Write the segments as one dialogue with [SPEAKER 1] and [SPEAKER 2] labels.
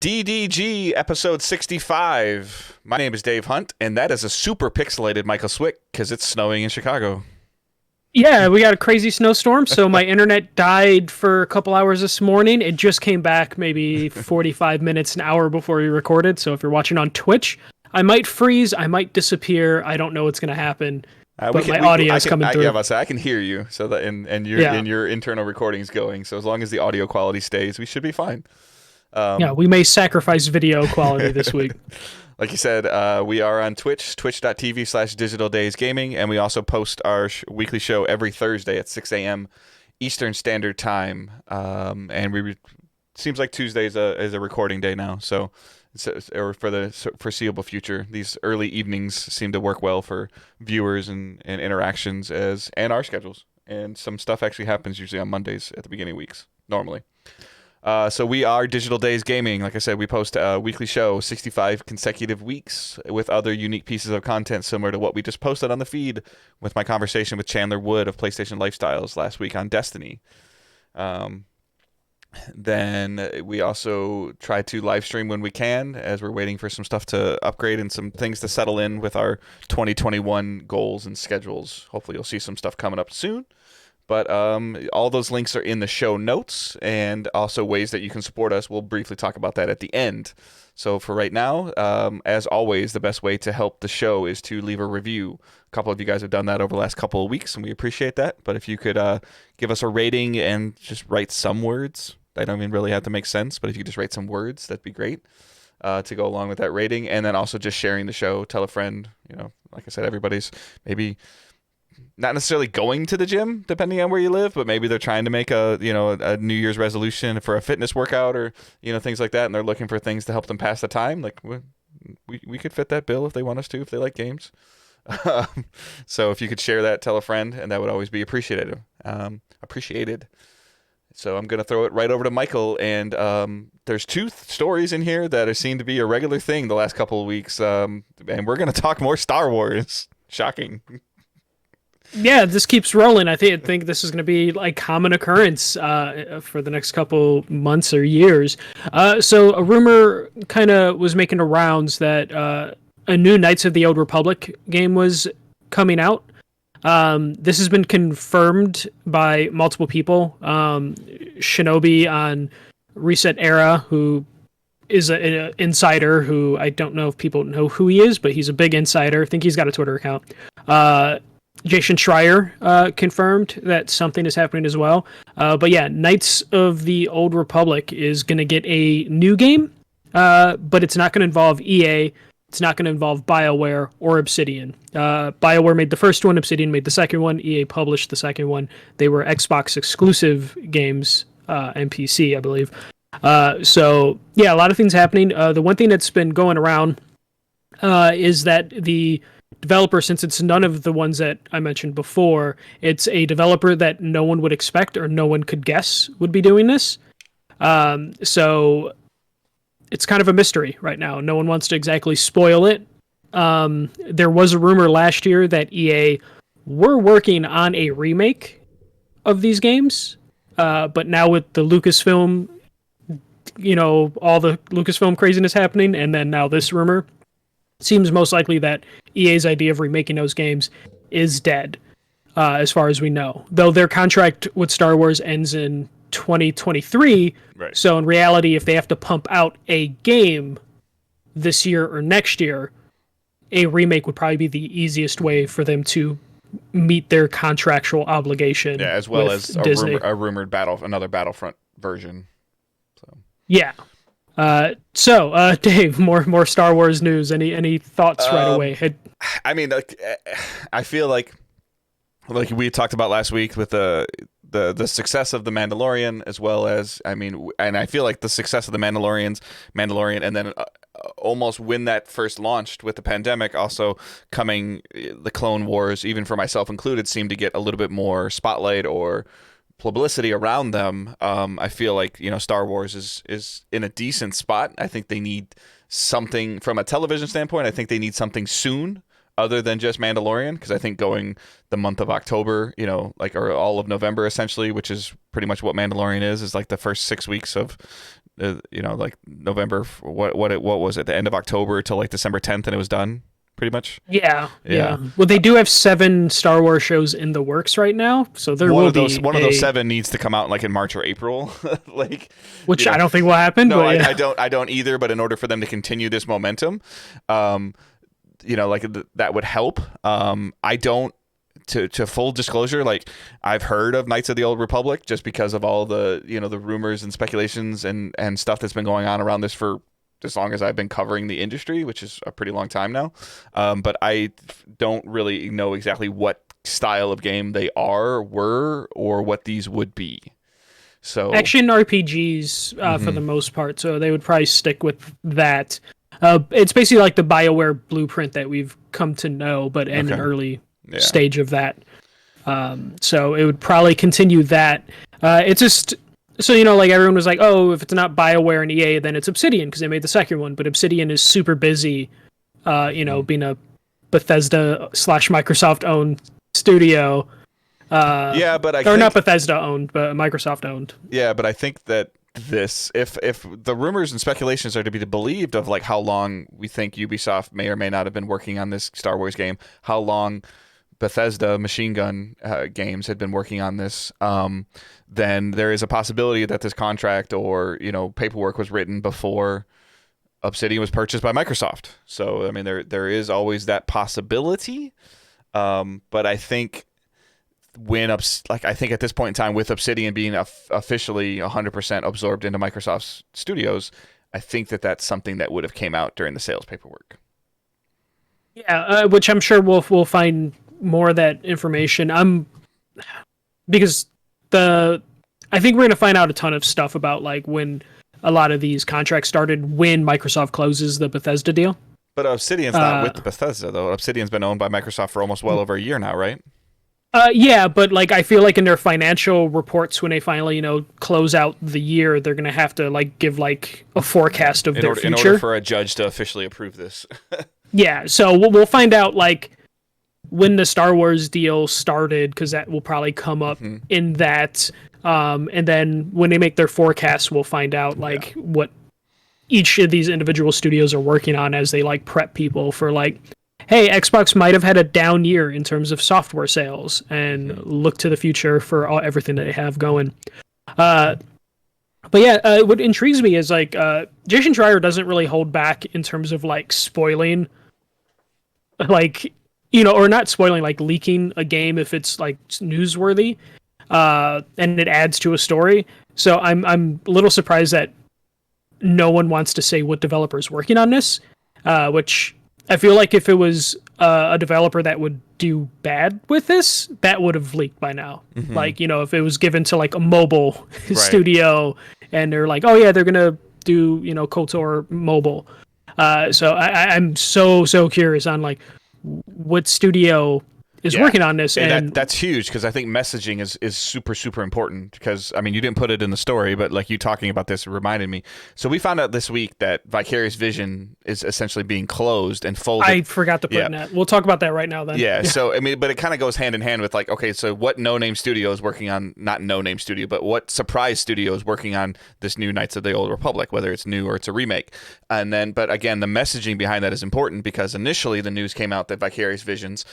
[SPEAKER 1] DDG episode 65. My name is Dave Hunt, and that is a super pixelated Michael Swick because it's snowing in Chicago.
[SPEAKER 2] Yeah, we got a crazy snowstorm, so my internet died for a couple hours this morning. It just came back maybe 45 minutes, an hour before we recorded. So if you're watching on Twitch, I might freeze, I might disappear. I don't know what's going to happen, but my audio is coming through.
[SPEAKER 1] Yeah, I can hear you, so that and your internal recording's going. So as long as the audio quality stays, we should be fine.
[SPEAKER 2] Yeah, we may sacrifice video quality this week.
[SPEAKER 1] Like you said, we are on Twitch, twitch.tv/digitaldaysgaming, and we also post our weekly show every Thursday at 6 a.m. Eastern Standard Time. And seems like Tuesday is a recording day now, so or for the foreseeable future. These early evenings seem to work well for viewers and interactions and our schedules. And some stuff actually happens usually on Mondays at the beginning of weeks, normally. So we are Digital Days Gaming. Like I said, we post a weekly show, 65 consecutive weeks, with other unique pieces of content similar to what we just posted on the feed with my conversation with Chandler Wood of PlayStation Lifestyles last week on Destiny. Then we also try to live stream when we can, as we're waiting for some stuff to upgrade and some things to settle in with our 2021 goals and schedules. Hopefully you'll see some stuff coming up soon. But all those links are in the show notes, and also ways that you can support us. We'll briefly talk about that at the end. So for right now, as always, the best way to help the show is to leave a review. A couple of you guys have done that over the last couple of weeks, and we appreciate that. But if you could give us a rating and just write some words, I don't even really have to make sense, but if you could just write some words, that'd be great to go along with that rating. And then also just sharing the show, tell a friend. Like I said, everybody's maybe not necessarily going to the gym, depending on where you live, but maybe they're trying to make a New Year's resolution for a fitness workout or things like that, and they're looking for things to help them pass the time. Like we could fit that bill if they want us to, if they like games. So if you could share that, tell a friend, and that would always be appreciated. So I'm gonna throw it right over to Michael, and there's two stories in here that seem to be a regular thing the last couple of weeks, and we're gonna talk more Star Wars. Shocking.
[SPEAKER 2] Yeah, this keeps rolling. I think this is going to be like common occurrence for the next couple months or years. So a rumor kind of was making the rounds that a new Knights of the Old Republic game was coming out. This has been confirmed by multiple people. Shinobi on Reset Era, who is an insider who I don't know if people know who he is, but he's a big insider. I think he's got a Twitter account. Jason Schreier confirmed that something is happening as well. But yeah, Knights of the Old Republic is going to get a new game, but it's not going to involve EA. It's not going to involve BioWare or Obsidian. BioWare made the first one, Obsidian made the second one, EA published the second one. They were Xbox exclusive games and PC, I believe. So yeah, a lot of things happening. The one thing that's been going around is that the developer, since it's none of the ones that I mentioned before, it's a developer that no one would expect or no one could guess would be doing this. So it's kind of a mystery right now. No one wants to exactly spoil it. There was a rumor last year that EA were working on a remake of these games, but now with the Lucasfilm, all the Lucasfilm craziness happening, and then now this rumor, seems most likely that EA's idea of remaking those games is dead, as far as we know. Though their contract with Star Wars ends in 2023,
[SPEAKER 1] right.
[SPEAKER 2] So in reality, if they have to pump out a game this year or next year, a remake would probably be the easiest way for them to meet their contractual obligation.
[SPEAKER 1] Yeah, as well as a rumored another Battlefront version. So.
[SPEAKER 2] Yeah. So Dave, more Star Wars news. Any thoughts right away?
[SPEAKER 1] I mean, I feel like we talked about last week with the success of The Mandalorian, as well as, and I feel like the success of the Mandalorian, and then almost when that first launched with the pandemic, also coming, the Clone Wars, even for myself included, seemed to get a little bit more spotlight or publicity around them. I feel like Star Wars is in a decent spot. I think they need something from a television standpoint. I think they need something soon other than just Mandalorian, because I think going the month of October, or all of November essentially, which is pretty much what Mandalorian is like the first 6 weeks of like November. What was it? The end of October till like December 10th, and it was done pretty much.
[SPEAKER 2] Yeah,
[SPEAKER 1] Yeah.
[SPEAKER 2] yeah. Well, they do have 7 Star Wars shows in the works right now, so there will be
[SPEAKER 1] One of those 7 needs to come out like in March or April, like
[SPEAKER 2] which I don't think will happen.
[SPEAKER 1] No,
[SPEAKER 2] but yeah.
[SPEAKER 1] I don't either. But in order for them to continue this momentum, like that would help. I don't. To full disclosure, like I've heard of Knights of the Old Republic just because of all the the rumors and speculations and stuff that's been going on around this for as long as I've been covering the industry, which is a pretty long time now. But I don't really know exactly what style of game they were, or what these would be. So
[SPEAKER 2] Action RPGs for the most part, so they would probably stick with that. It's basically like the BioWare blueprint that we've come to know, but in an early stage of that. So it would probably continue that. It's just so like everyone was like, oh, if it's not BioWare and EA, then it's Obsidian because they made the second one. But Obsidian is super busy, being a Bethesda / Microsoft owned studio. Not Bethesda owned, but Microsoft owned.
[SPEAKER 1] Yeah, but I think that if the rumors and speculations are to be believed of like how long we think Ubisoft may or may not have been working on this Star Wars game, how long Bethesda Machine Gun Games had been working on this, then there is a possibility that this contract or paperwork was written before Obsidian was purchased by Microsoft. So I mean, there is always that possibility, but I think I think at this point in time, with Obsidian being officially 100% absorbed into Microsoft's studios, I think that that's something that would have came out during the sales paperwork.
[SPEAKER 2] Yeah, which I'm sure we'll find more of that information. Because I think we're gonna find out a ton of stuff about like when a lot of these contracts started, when Microsoft closes the Bethesda deal.
[SPEAKER 1] But Obsidian's not with Bethesda though. Obsidian's been owned by Microsoft for almost well over a year now, right?
[SPEAKER 2] Yeah, but like I feel like in their financial reports when they finally close out the year, they're gonna have to like give like a forecast of their future.
[SPEAKER 1] In order for a judge to officially approve this.
[SPEAKER 2] Yeah, so we'll find out like when the Star Wars deal started, because that will probably come up in that. And then when they make their forecasts, we'll find out like what each of these individual studios are working on as they like prep people for like, hey, Xbox might have had a down year in terms of software sales, and look to the future for everything that they have going. But yeah, what intrigues me is like Jason Schreier doesn't really hold back in terms of like spoiling, like or not spoiling, like leaking a game if it's like newsworthy, and it adds to a story. So I'm a little surprised that no one wants to say what developer is working on this, which I feel like if it was a developer that would do bad with this, that would have leaked by now. Like, if it was given to like a mobile studio and they're like, oh yeah, they're going to do, KOTOR mobile. So I'm so curious on like what studio is working on this. And
[SPEAKER 1] that's huge, because I think messaging is super important, because I mean, you didn't put it in the story, but like you talking about this reminded me. So we found out this week that Vicarious Vision is essentially being closed and folded.
[SPEAKER 2] I forgot to put in that. We'll talk about that right now then.
[SPEAKER 1] Yeah, so I mean, but it kind of goes hand in hand with like, okay, so what no-name studio is working on, not no-name studio, but what surprise studio is working on this new Knights of the Old Republic, whether it's new or it's a remake. And then, but again, the messaging behind that is important, because initially the news came out that Vicarious Visions,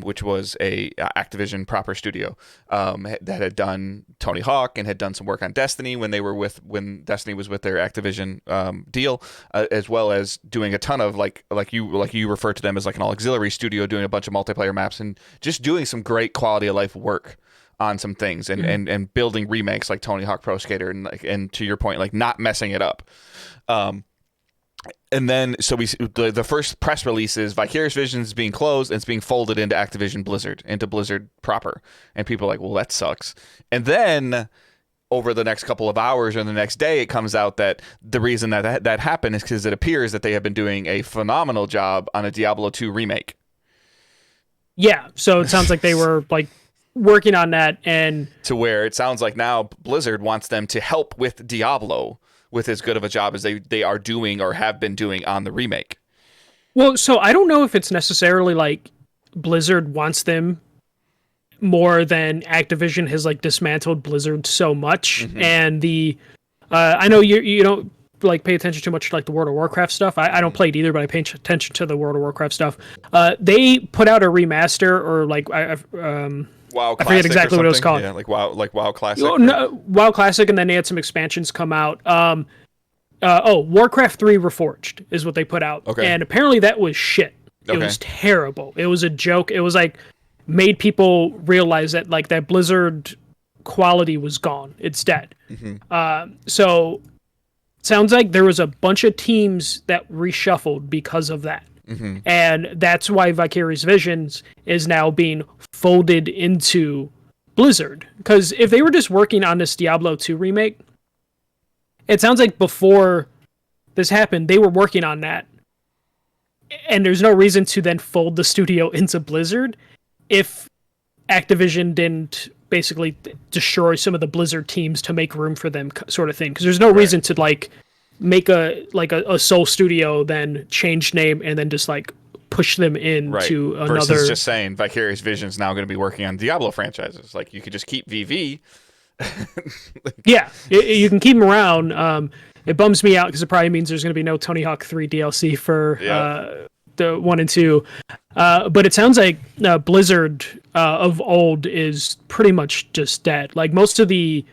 [SPEAKER 1] which was a Activision proper studio, that had done Tony Hawk and had done some work on Destiny when Destiny was with their Activision deal, as well as doing a ton of like you refer to them as like an auxiliary studio, doing a bunch of multiplayer maps and just doing some great quality of life work on some things, and building remakes like Tony Hawk Pro Skater, and to your point, like not messing it up. And then, so the first press release is Vicarious Visions is being closed and it's being folded into Activision Blizzard, into Blizzard proper. And people are like, well, that sucks. And then over the next couple of hours or the next day, it comes out that the reason that happened is because it appears that they have been doing a phenomenal job on a Diablo 2 remake. Yeah. So it sounds like they were like working on that, and to where it sounds like now Blizzard wants them to help with Diablo with as good of a job as they are doing or have been doing on the remake. Well, so I don't know if it's necessarily like Blizzard wants them more than Activision has like dismantled Blizzard so much, and the
[SPEAKER 2] I know you don't like pay attention too much to like the World of Warcraft stuff. I don't play it either, but I pay attention to the World of Warcraft stuff. They put out a remaster, or like
[SPEAKER 1] WoW
[SPEAKER 2] I forget
[SPEAKER 1] Classic or
[SPEAKER 2] exactly what it was
[SPEAKER 1] something?
[SPEAKER 2] called.
[SPEAKER 1] Yeah, like WoW Classic.
[SPEAKER 2] Oh, no, WoW Classic, and then they had some expansions come out. Warcraft 3 Reforged is what they put out.
[SPEAKER 1] Okay.
[SPEAKER 2] And apparently that was shit. It
[SPEAKER 1] Okay.
[SPEAKER 2] was terrible. It was a joke. It was like made people realize that like that Blizzard quality was gone. It's dead. So sounds like there was a bunch of teams that reshuffled because of that. And that's why Vicarious Visions is now being folded into Blizzard. Because if they were just working on this Diablo 2 remake, it sounds like before this happened, they were working on that. And there's no reason to then fold the studio into Blizzard if Activision didn't basically destroy some of the Blizzard teams to make room for them, sort of thing. Because there's no reason to like make a sole studio, then change name, and then just like push them into another.
[SPEAKER 1] Versus just saying Vicarious Visions now going to be working on Diablo franchises. Like you could just keep VV.
[SPEAKER 2] Yeah, you can keep them around. It bums me out because it probably means there's going to be no Tony Hawk 3 DLC for the 1 and 2. But it sounds like Blizzard of old is pretty much just dead. Like most of the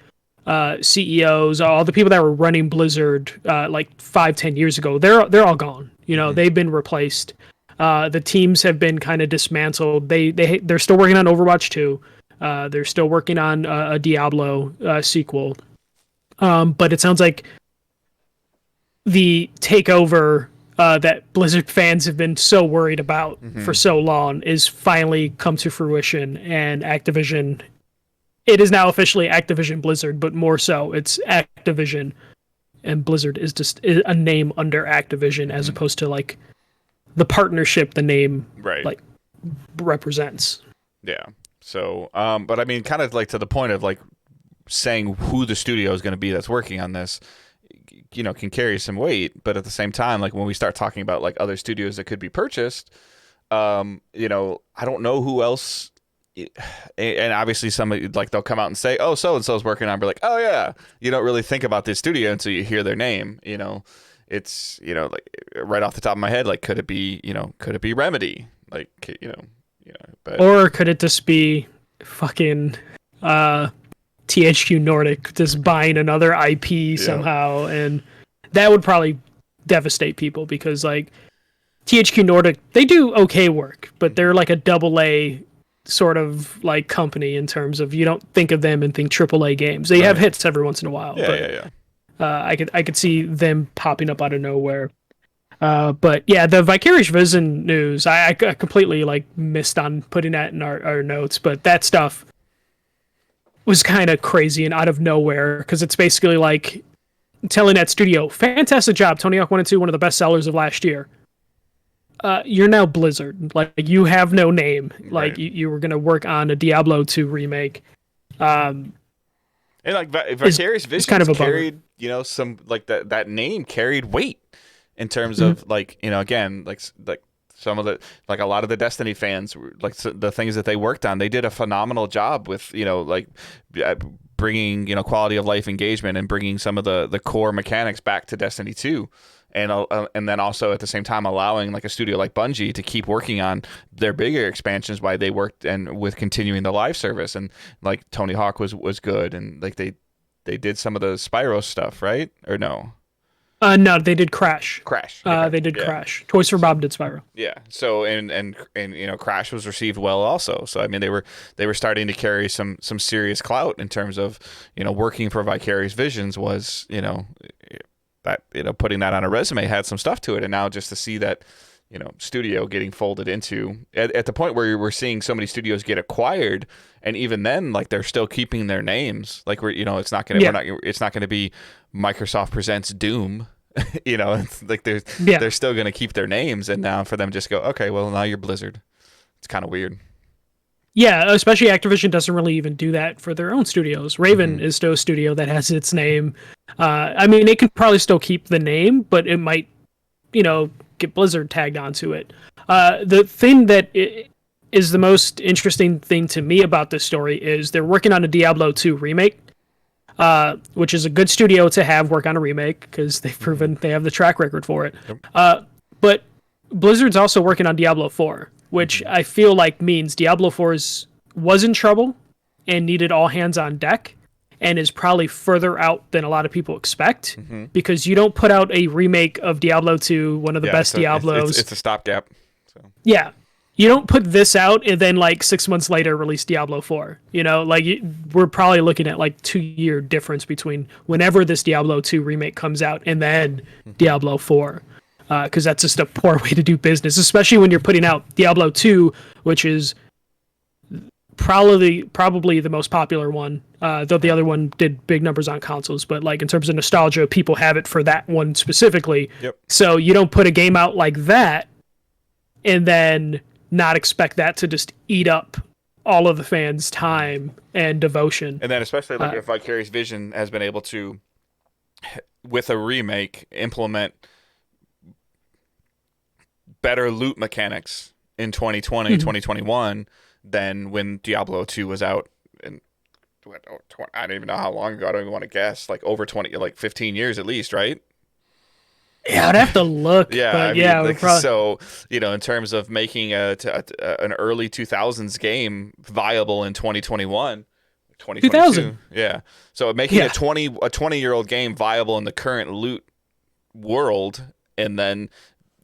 [SPEAKER 2] CEOs, all the people that were running Blizzard like 5-10 years ago, they're all gone. You know, they've been replaced. The teams have been kind of dismantled. They're still working on Overwatch 2. They're still working on a Diablo sequel. But it sounds like the takeover that Blizzard fans have been so worried about for so long is finally come to fruition, and Activision, it is now officially Activision Blizzard, but more so it's Activision, and Blizzard is just a name under Activision as opposed to like the partnership the name like represents.
[SPEAKER 1] Yeah. So, but I mean, kind of like to the point of like saying who the studio is going to be that's working on this, you know, can carry some weight. But at the same time, like when we start talking about like other studios that could be purchased, you know, I don't know who else. And obviously, somebody like they'll come out and say, "Oh, so and so is working on." Be like, "Oh yeah," you don't really think about this studio until you hear their name. You know, it's like right off the top of my head, like could it be Remedy? Like but
[SPEAKER 2] or could it just be fucking THQ Nordic just buying another IP somehow, and that would probably devastate people because like THQ Nordic, they do okay work, but they're like a AA sort of like company in terms of you don't think of them and think AAA games. They have hits every once in a while. I could see them popping up out of nowhere. But yeah, the Vicarious Vision news, I completely like missed on putting that in our notes, but that stuff was kind of crazy and out of nowhere because it's basically like telling that studio, fantastic job, Tony Hawk 1 and 2, one of the best sellers of last year. You're now Blizzard. Like you have no name. Like you were gonna work on a Diablo 2 remake.
[SPEAKER 1] And like Vicarious Visions
[SPEAKER 2] kind of a
[SPEAKER 1] carried, some like that name carried weight in terms of like, again, like some of the, like a lot of the Destiny fans, like the things that they worked on, they did a phenomenal job with, like bringing, quality of life engagement and bringing some of the core mechanics back to Destiny 2. And then also at the same time allowing like a studio like Bungie to keep working on their bigger expansions while they worked and with continuing the live service. And like Tony Hawk was good, and like they did some of the Spyro stuff, right? Or no?
[SPEAKER 2] No, they did Crash.
[SPEAKER 1] Okay.
[SPEAKER 2] They did Crash. Toys for Bob did Spyro.
[SPEAKER 1] Yeah. So and Crash was received well also. So I mean they were starting to carry some serious clout in terms of working for Vicarious Visions was that putting that on a resume had some stuff to it. And now just to see that studio getting folded into at the point where we're seeing so many studios get acquired, and even then like they're still keeping their names, like it's not gonna be Microsoft presents Doom. It's like they're still gonna keep their names, and now for them just go, okay, well now you're Blizzard. It's kind of weird.
[SPEAKER 2] Yeah, especially Activision doesn't really even do that for their own studios. Raven is still a studio that has its name. I mean, it can probably still keep the name, but it might, get Blizzard tagged onto it. The thing that is the most interesting thing to me about this story is they're working on a Diablo 2 remake. which is a good studio to have work on a remake because they've proven they have the track record for it. But Blizzard's also working on Diablo 4, which I feel like means Diablo 4 was in trouble and needed all hands on deck, and is probably further out than a lot of people expect, because you don't put out a remake of Diablo 2, one of the best Diablos.
[SPEAKER 1] It's a stopgap. So.
[SPEAKER 2] Yeah. You don't put this out and then like 6 months later release Diablo 4. You know, like we're probably looking at like 2-year difference between whenever this Diablo 2 remake comes out and then Diablo 4. Because that's just a poor way to do business, especially when you're putting out Diablo 2, which is probably the most popular one, though the other one did big numbers on consoles, but like in terms of nostalgia, people have it for that one specifically. So you don't put a game out like that and then not expect that to just eat up all of the fans' time and devotion.
[SPEAKER 1] And then especially like if Vicarious Vision has been able to, with a remake, implement better loot mechanics in 2020, 2021 than when Diablo 2 was out. And I don't even know how long ago. I don't even want to guess. Like over 20, like 15 years at least, right?
[SPEAKER 2] Yeah, I'd have to look.
[SPEAKER 1] Yeah,
[SPEAKER 2] but
[SPEAKER 1] I mean,
[SPEAKER 2] yeah.
[SPEAKER 1] like,
[SPEAKER 2] Probably...
[SPEAKER 1] So, you know, in terms of making an early 2000s game viable in 2021, 2022.
[SPEAKER 2] 2000.
[SPEAKER 1] Yeah. So making a 20-year-old game viable in the current loot world, and then,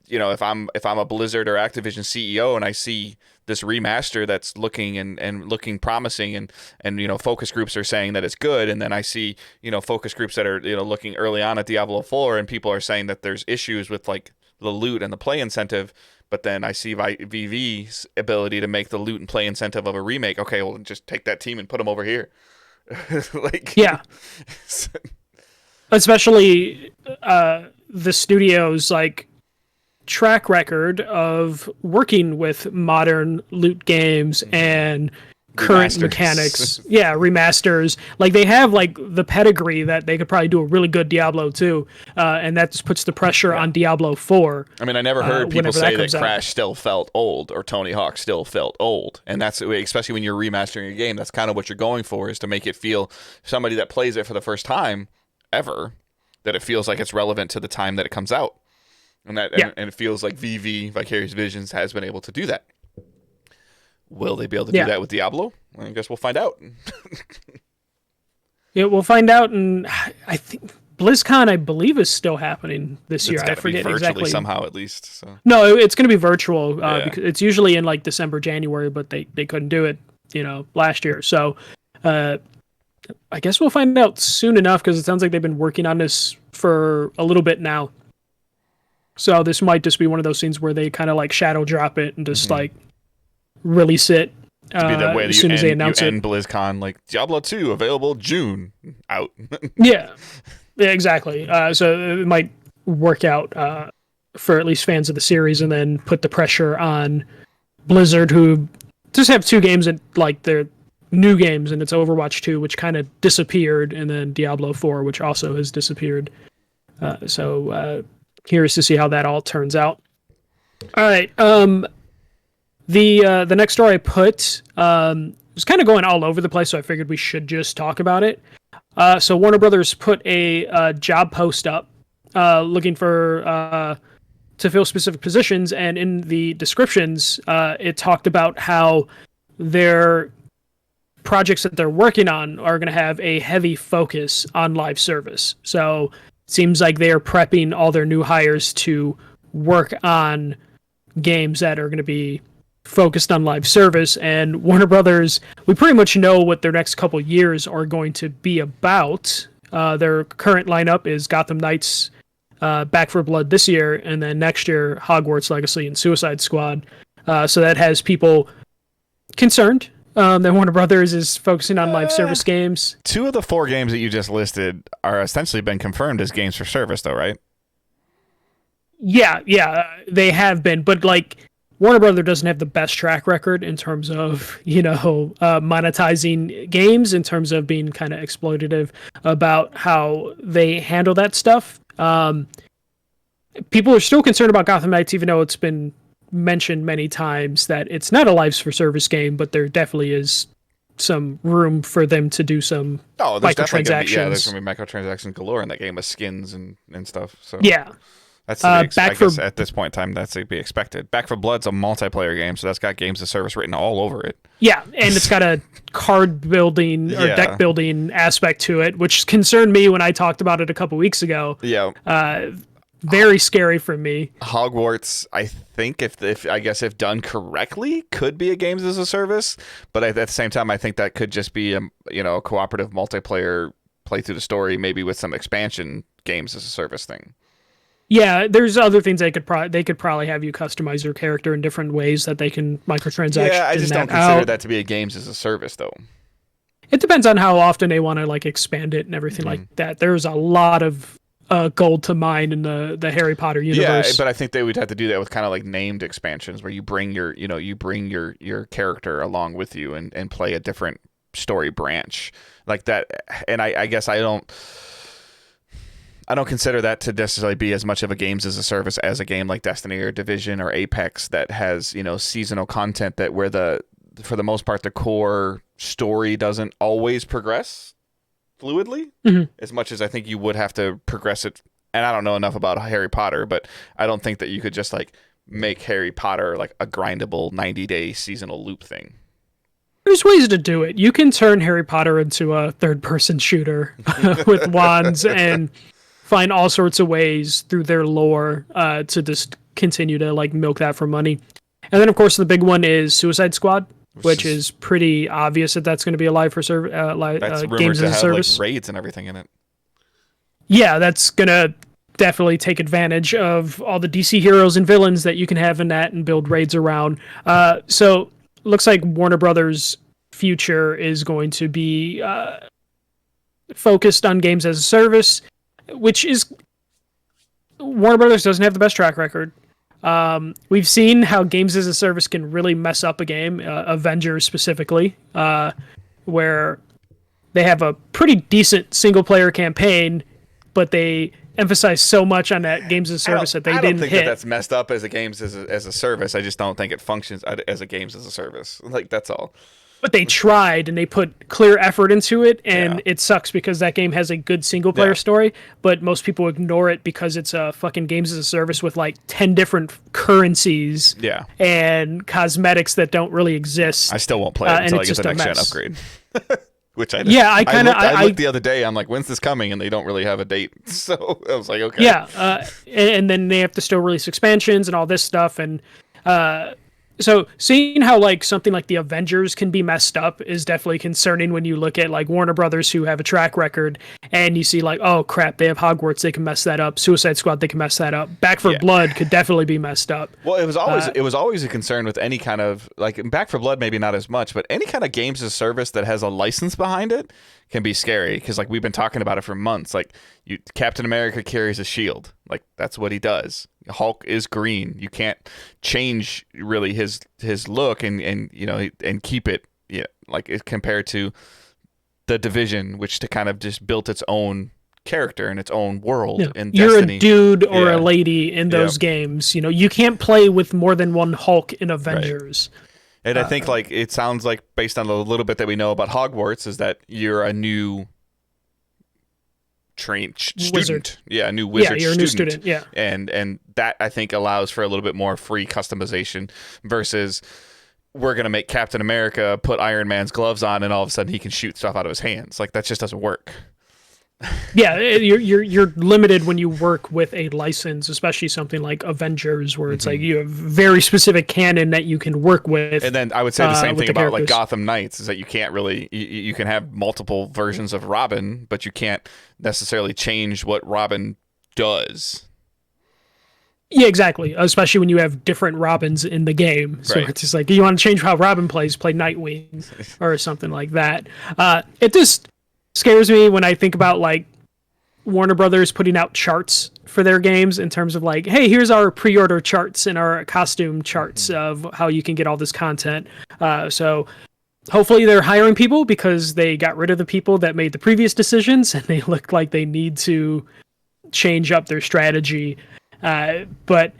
[SPEAKER 1] you know, if I'm a Blizzard or Activision CEO and I see this remaster that's looking and looking promising, and you know, focus groups are saying that it's good, and then I see, you know, focus groups that are, you know, looking early on at Diablo 4 and people are saying that there's issues with like the loot and the play incentive, but then I see VV's ability to make the loot and play incentive of a remake. Okay, well, just take that team and put them over here. Like,
[SPEAKER 2] yeah. Especially the studio's like track record of working with modern loot games and current mechanics. Remasters. Like they have like the pedigree that they could probably do a really good Diablo 2, and that just puts the pressure on Diablo 4.
[SPEAKER 1] I mean, I never heard people say that Crash still felt old or Tony Hawk still felt old, and that's especially when you're remastering a game. That's kind of what you're going for, is to make it feel, somebody that plays it for the first time ever, that it feels like it's relevant to the time that it comes out. And and it feels like Vicarious Visions has been able to do that. Will they be able to do that with Diablo? Well, I guess we'll find out.
[SPEAKER 2] Yeah, we'll find out, and I think BlizzCon, I believe, is still happening this year. I forget exactly.
[SPEAKER 1] Somehow, at least. So.
[SPEAKER 2] No, it's going to be virtual because it's usually in like December, January, but they couldn't do it, you know, last year. So I guess we'll find out soon enough, because it sounds like they've been working on this for a little bit now. So this might just be one of those scenes where they kind of like shadow drop it and just like release it as soon as they announce it.
[SPEAKER 1] And BlizzCon, like Diablo 2 available June, out.
[SPEAKER 2] yeah, exactly. So it might work out for at least fans of the series, and then put the pressure on Blizzard, who just have 2 games and like they're new games, and it's Overwatch 2, which kind of disappeared, and then Diablo 4, which also has disappeared. Curious to see how that all turns out. All right. The next story I put was kind of going all over the place, so I figured we should just talk about it. So Warner Brothers put a job post up looking for to fill specific positions, and in the descriptions, it talked about how their projects that they're working on are going to have a heavy focus on live service. So seems like they are prepping all their new hires to work on games that are going to be focused on live service. And Warner Brothers, we pretty much know what their next couple years are going to be about. Their current lineup is Gotham Knights, Back for Blood this year, and then next year Hogwarts Legacy and Suicide Squad. So that has people concerned that Warner Brothers is focusing on live service games.
[SPEAKER 1] 2 of the 4 games that you just listed are essentially been confirmed as games for service, though, right?
[SPEAKER 2] Yeah, they have been, but like Warner Brothers doesn't have the best track record in terms of, you know, monetizing games, in terms of being kind of exploitative about how they handle that stuff. People are still concerned about Gotham Knights, even though it's been mentioned many times that it's not a live for service game, but there definitely is some room for them to do some
[SPEAKER 1] Oh, there's definitely gonna be, there's
[SPEAKER 2] microtransactions.
[SPEAKER 1] gonna be microtransactions galore in that game with skins and stuff. So
[SPEAKER 2] Yeah.
[SPEAKER 1] that's to be I
[SPEAKER 2] Back for
[SPEAKER 1] guess at this point in time that's to be expected. Back for Blood's a multiplayer game, so that's got games of service written all over it.
[SPEAKER 2] Yeah, and it's got a card building or
[SPEAKER 1] Yeah.
[SPEAKER 2] deck building aspect to it, which concerned me when I talked about it a couple weeks ago.
[SPEAKER 1] Yeah.
[SPEAKER 2] Very scary for me.
[SPEAKER 1] Hogwarts, I think if I guess if done correctly, could be a games as a service, but at the same time, I think that could just be a cooperative multiplayer play through the story, maybe with some expansion games as a service thing.
[SPEAKER 2] Yeah, there's other things they could probably have you customize your character in different ways that they can microtransaction.
[SPEAKER 1] Yeah, I just don't consider that to be a games as a service though.
[SPEAKER 2] It depends on how often they want to like expand it and everything like that. There's a lot of gold to mine in the Harry Potter universe.
[SPEAKER 1] Yeah, but I think they would have to do that with kind of like named expansions where you bring your character along with you and play a different story branch like that. And I guess I don't consider that to necessarily be as much of a games as a service as a game like Destiny or Division or Apex that has, seasonal content that where for the most part the core story doesn't always progress fluidly as much as I think you would have to progress it. And I don't know enough about Harry Potter, but I don't think that you could just like make Harry Potter like a grindable 90-day seasonal loop thing.
[SPEAKER 2] There's ways to do it. You can turn Harry Potter into a third-person shooter with wands and find all sorts of ways through their lore to just continue to like milk that for money. And then of course the big one is Suicide Squad, which is pretty obvious that that's going to be a live for service, games as a service.
[SPEAKER 1] Like raids and everything in it.
[SPEAKER 2] Yeah, that's gonna definitely take advantage of all the DC heroes and villains that you can have in that and build raids around. So looks like Warner Brothers' future is going to be focused on games as a service, which is Warner Brothers doesn't have the best track record. We've seen how games as a service can really mess up a game, Avengers specifically, where they have a pretty decent single player campaign, but they emphasize so much on that games as a service that they didn't hit. I don't
[SPEAKER 1] think that's messed up as a games as a service. I just don't think it functions as a games as a service. Like, that's all.
[SPEAKER 2] But they tried and they put clear effort into it, and it sucks because that game has a good single player story, but most people ignore it because it's a fucking games as a service with like 10 different currencies and cosmetics that don't really exist.
[SPEAKER 1] I still won't play it until I get the next gen upgrade. Which I I looked the other day. I'm like, when's this coming? And they don't really have a date. So I was like, okay.
[SPEAKER 2] Yeah, and then they have to still release expansions and all this stuff, and so seeing how like something like the Avengers can be messed up is definitely concerning when you look at like Warner Brothers, who have a track record, and you see like, oh crap, they have Hogwarts, they can mess that up. Suicide Squad, they can mess that up. Back for Blood could definitely be messed up.
[SPEAKER 1] Well, it was always a concern with any kind of like Back for Blood, maybe not as much, but any kind of games as a service that has a license behind it can be scary because like we've been talking about it for months. Like Captain America carries a shield, like that's what he does. Hulk is green. You can't change really his look and keep it like compared to the Division, which to kind of just built its own character and its own world. And
[SPEAKER 2] you're
[SPEAKER 1] Destiny.
[SPEAKER 2] A dude or a lady in those games. You can't play with more than one Hulk in Avengers.
[SPEAKER 1] Right. And I think like it sounds like based on a little bit that we know about Hogwarts is that you're a new trained student.
[SPEAKER 2] Wizard.
[SPEAKER 1] Yeah, a new wizard
[SPEAKER 2] you're
[SPEAKER 1] student.
[SPEAKER 2] A new student, yeah.
[SPEAKER 1] And that I think allows for a little bit more free customization versus we're going to make Captain America put Iron Man's gloves on and all of a sudden he can shoot stuff out of his hands. Like that just doesn't work.
[SPEAKER 2] Yeah, you're limited when you work with a license, especially something like Avengers, where it's like you have very specific canon that you can work with.
[SPEAKER 1] And then I would say the same thing about like Gotham Knights is that you can't really you can have multiple versions of Robin, but you can't necessarily change what Robin does.
[SPEAKER 2] Yeah, exactly. Especially when you have different Robins in the game. So it's just like you want to change how Robin plays, play Nightwing or something like that. It just scares me when I think about like Warner Brothers putting out charts for their games in terms of like, hey, here's our pre-order charts and our costume charts of how you can get all this content. So hopefully they're hiring people because they got rid of the people that made the previous decisions and they look like they need to change up their strategy. But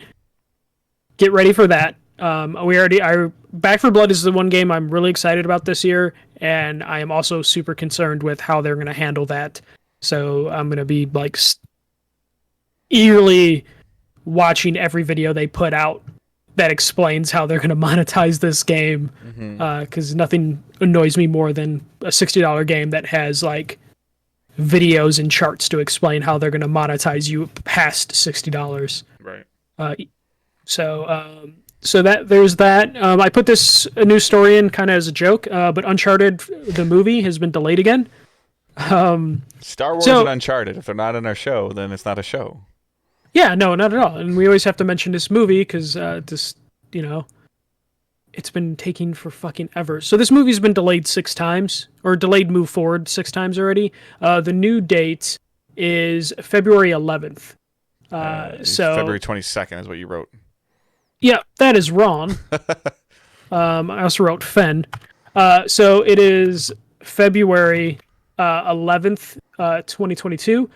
[SPEAKER 2] get ready for that. I Back for Blood is the one game I'm really excited about this year, and I am also super concerned with how they're going to handle that. So I'm going to be like eagerly watching every video they put out that explains how they're going to monetize this game, because nothing annoys me more than a $60 game that has like videos and charts to explain how they're going to monetize you past $60.
[SPEAKER 1] Right.
[SPEAKER 2] So that there's that. I put this a new story in kind of as a joke, but Uncharted the movie has been delayed again.
[SPEAKER 1] Star Wars and Uncharted. If they're not in our show, then it's not a show.
[SPEAKER 2] Yeah, no, not at all. And we always have to mention this movie because this, it's been taking for fucking ever. So this movie's been delayed 6 times, or delayed move forward 6 times already. The new date is February 11th. So
[SPEAKER 1] February 22nd is what you wrote.
[SPEAKER 2] Yeah, that is wrong. I also wrote Fen. So it is February 11th, 2022.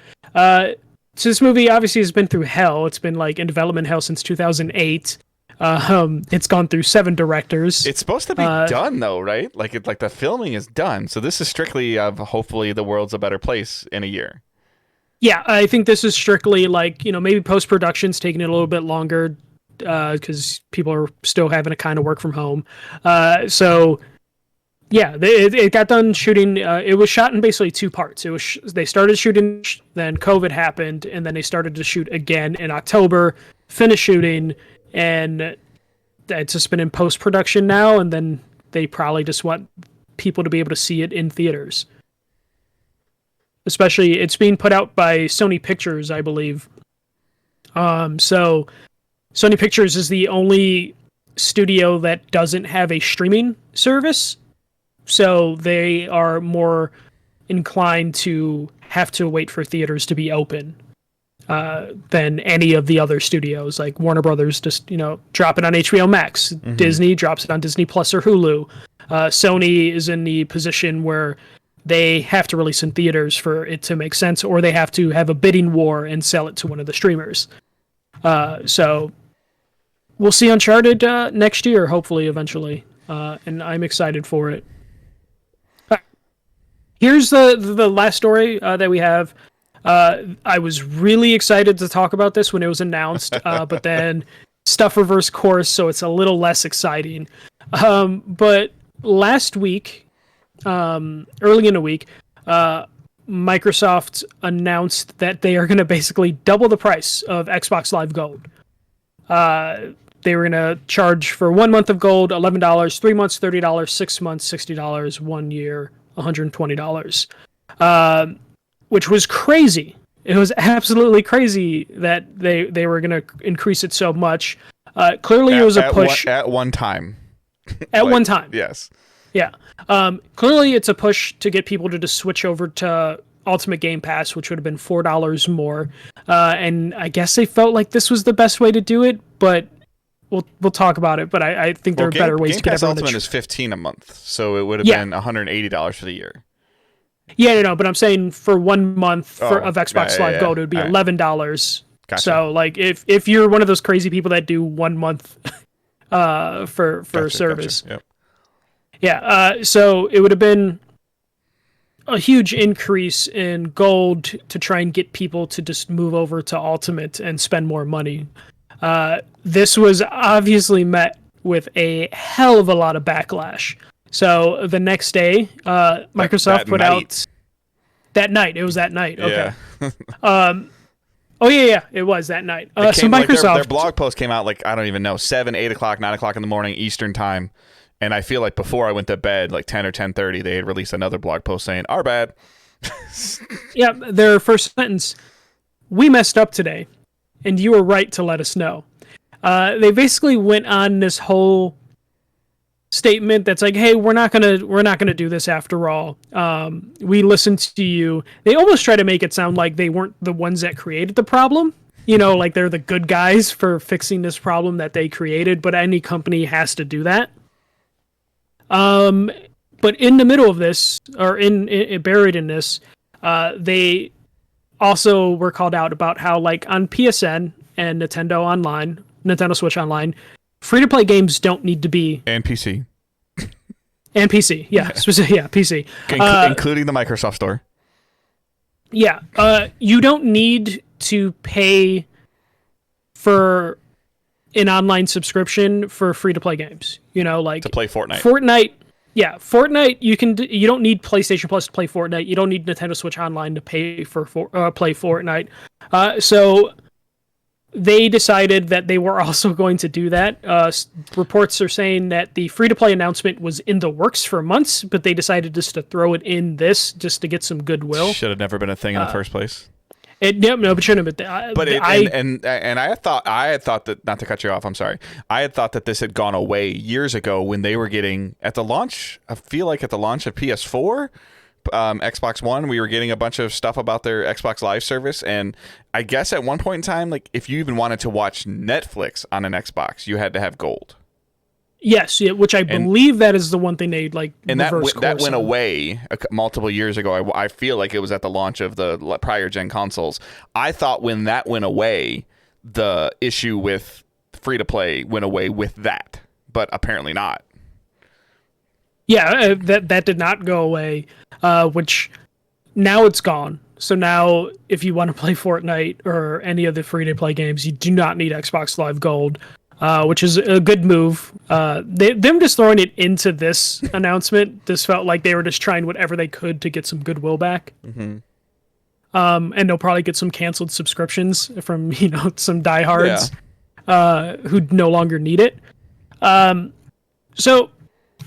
[SPEAKER 2] So this movie obviously has been through hell. It's been like in development hell since 2008. It's gone through 7 directors.
[SPEAKER 1] It's supposed to be done though, right? Like the filming is done. So this is strictly of hopefully the world's a better place in a year.
[SPEAKER 2] Yeah, I think this is strictly like, maybe post-production's taking it a little bit longer because people are still having to kind of work from home. So yeah, it got done shooting. It was shot in basically 2 parts. It was they started shooting, then COVID happened, and then they started to shoot again in October, finished shooting, and it's just been in post-production now, and then they probably just want people to be able to see it in theaters. Especially, it's being put out by Sony Pictures, I believe. So Sony Pictures is the only studio that doesn't have a streaming service. So they are more inclined to have to wait for theaters to be open than any of the other studios. Like Warner Brothers just, drop it on HBO Max. Mm-hmm. Disney drops it on Disney Plus or Hulu. Sony is in the position where they have to release in theaters for it to make sense, or they have to have a bidding war and sell it to one of the streamers. So we'll see Uncharted next year, hopefully, eventually. And I'm excited for it. Here's the last story that we have. I was really excited to talk about this when it was announced, but then stuff reversed course, so it's a little less exciting. But last week, early in the week, Microsoft announced that they are going to basically double the price of Xbox Live Gold. They were going to charge for 1 month of gold, $11, 3 months, $30, 6 months, $60, 1 year, $120, which was crazy. It was absolutely crazy that they were going to increase it so much. Clearly, it was a push.
[SPEAKER 1] At one time.
[SPEAKER 2] At one time.
[SPEAKER 1] Yes.
[SPEAKER 2] Yeah. Clearly, it's a push to get people to just switch over to Ultimate Game Pass, which would have been $4 more. And I guess they felt like this was the best way to do it, but we'll talk about it. But I think there are better ways to get everyone
[SPEAKER 1] Ultimate is $15 a month, so it would have been $180 for the year.
[SPEAKER 2] Yeah, no, but I'm saying for 1 month of Xbox Live Gold, it would be $11.
[SPEAKER 1] Gotcha.
[SPEAKER 2] So, like, if you're one of those crazy people that do 1 month for service.
[SPEAKER 1] Gotcha. Yep.
[SPEAKER 2] Yeah, so it would have been a huge increase in gold to try and get people to just move over to Ultimate and spend more money. This was obviously met with a hell of a lot of backlash. So the next day, Microsoft put out that night. It was that night. Okay. Yeah. It was that night. So Microsoft,
[SPEAKER 1] their blog post came out like, I don't even know, 7, 8 o'clock, 9 o'clock in the morning Eastern time. And I feel like before I went to bed, like 10 or 10:30, they had released another blog post saying, "Our bad."
[SPEAKER 2] Yeah, their first sentence: "We messed up today, and you were right to let us know." They basically went on this whole statement that's like, "Hey, we're not gonna do this after all. We listened to you." They almost try to make it sound like they weren't the ones that created the problem. Like they're the good guys for fixing this problem that they created. But any company has to do that. But in the middle of this, or in buried in this, they also were called out about how, like, on PSN and Nintendo Switch Online, free to play games don't need to be
[SPEAKER 1] And PC.
[SPEAKER 2] and PC. Yeah, yeah, PC.
[SPEAKER 1] Including the Microsoft Store.
[SPEAKER 2] Yeah, you don't need to pay for an online subscription for free to play games. Like
[SPEAKER 1] To play Fortnite.
[SPEAKER 2] Fortnite. You don't need PlayStation Plus to play Fortnite. You don't need Nintendo Switch Online to pay for play Fortnite. So they decided that they were also going to do that. Reports are saying that the free-to-play announcement was in the works for months, but they decided just to throw it in just to get some goodwill.
[SPEAKER 1] Should have never been a thing in the first place.
[SPEAKER 2] It shouldn't have been.
[SPEAKER 1] But I had thought that, not to cut you off, I'm sorry. I had thought that this had gone away years ago when they were getting at the launch. I feel like at the launch of PS4. Xbox One, we were getting a bunch of stuff about their Xbox Live service, and I guess at one point in time, like if you even wanted to watch Netflix on an Xbox, you had to have gold.
[SPEAKER 2] Yes, yeah, which I believe that is the one thing they like.
[SPEAKER 1] And that went away multiple years ago. I feel like it was at the launch of the prior gen consoles. I thought when that went away, the issue with free to play went away with that, but apparently not.
[SPEAKER 2] Yeah, that did not go away, which now it's gone. So now if you want to play Fortnite or any of the free-to-play games, you do not need Xbox Live Gold, which is a good move. Them just throwing it into this announcement, this felt like they were just trying whatever they could to get some goodwill back.
[SPEAKER 1] Mm-hmm.
[SPEAKER 2] And they'll probably get some canceled subscriptions from some diehards who no longer need it. So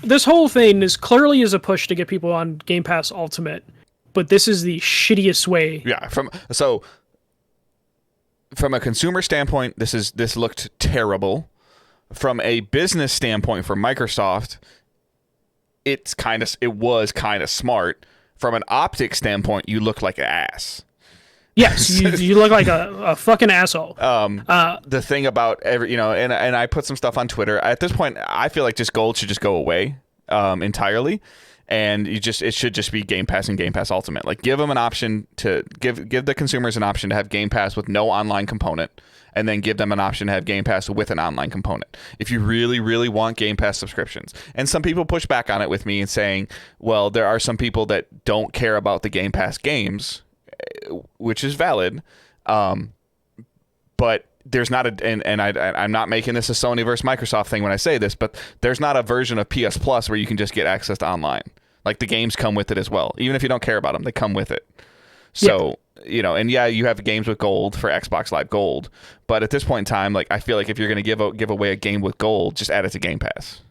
[SPEAKER 2] this whole thing is clearly a push to get people on Game Pass Ultimate, but this is the shittiest way.
[SPEAKER 1] Yeah, from a consumer standpoint, this looked terrible. From a business standpoint for Microsoft, it was kind of smart. From an optic standpoint, you look like an ass.
[SPEAKER 2] Yes, you look like a fucking asshole.
[SPEAKER 1] The thing about and I put some stuff on Twitter. At this point, I feel like just gold should just go away entirely, and it should just be Game Pass and Game Pass Ultimate. Like, give them an option to give the consumers an option to have Game Pass with no online component, and then give them an option to have Game Pass with an online component. If you really, really want Game Pass subscriptions, and some people push back on it with me and saying, well, there are some people that don't care about the Game Pass games, which is valid, but there's not I'm not making this a Sony versus Microsoft thing when I say this, but there's not a version of PS Plus where you can just get access to online. Like, the games come with it as well. Even if you don't care about them, they come with it. So, you have games with gold for Xbox Live Gold, but at this point in time, like, I feel like if you're going to give away a game with gold, just add it to Game Pass.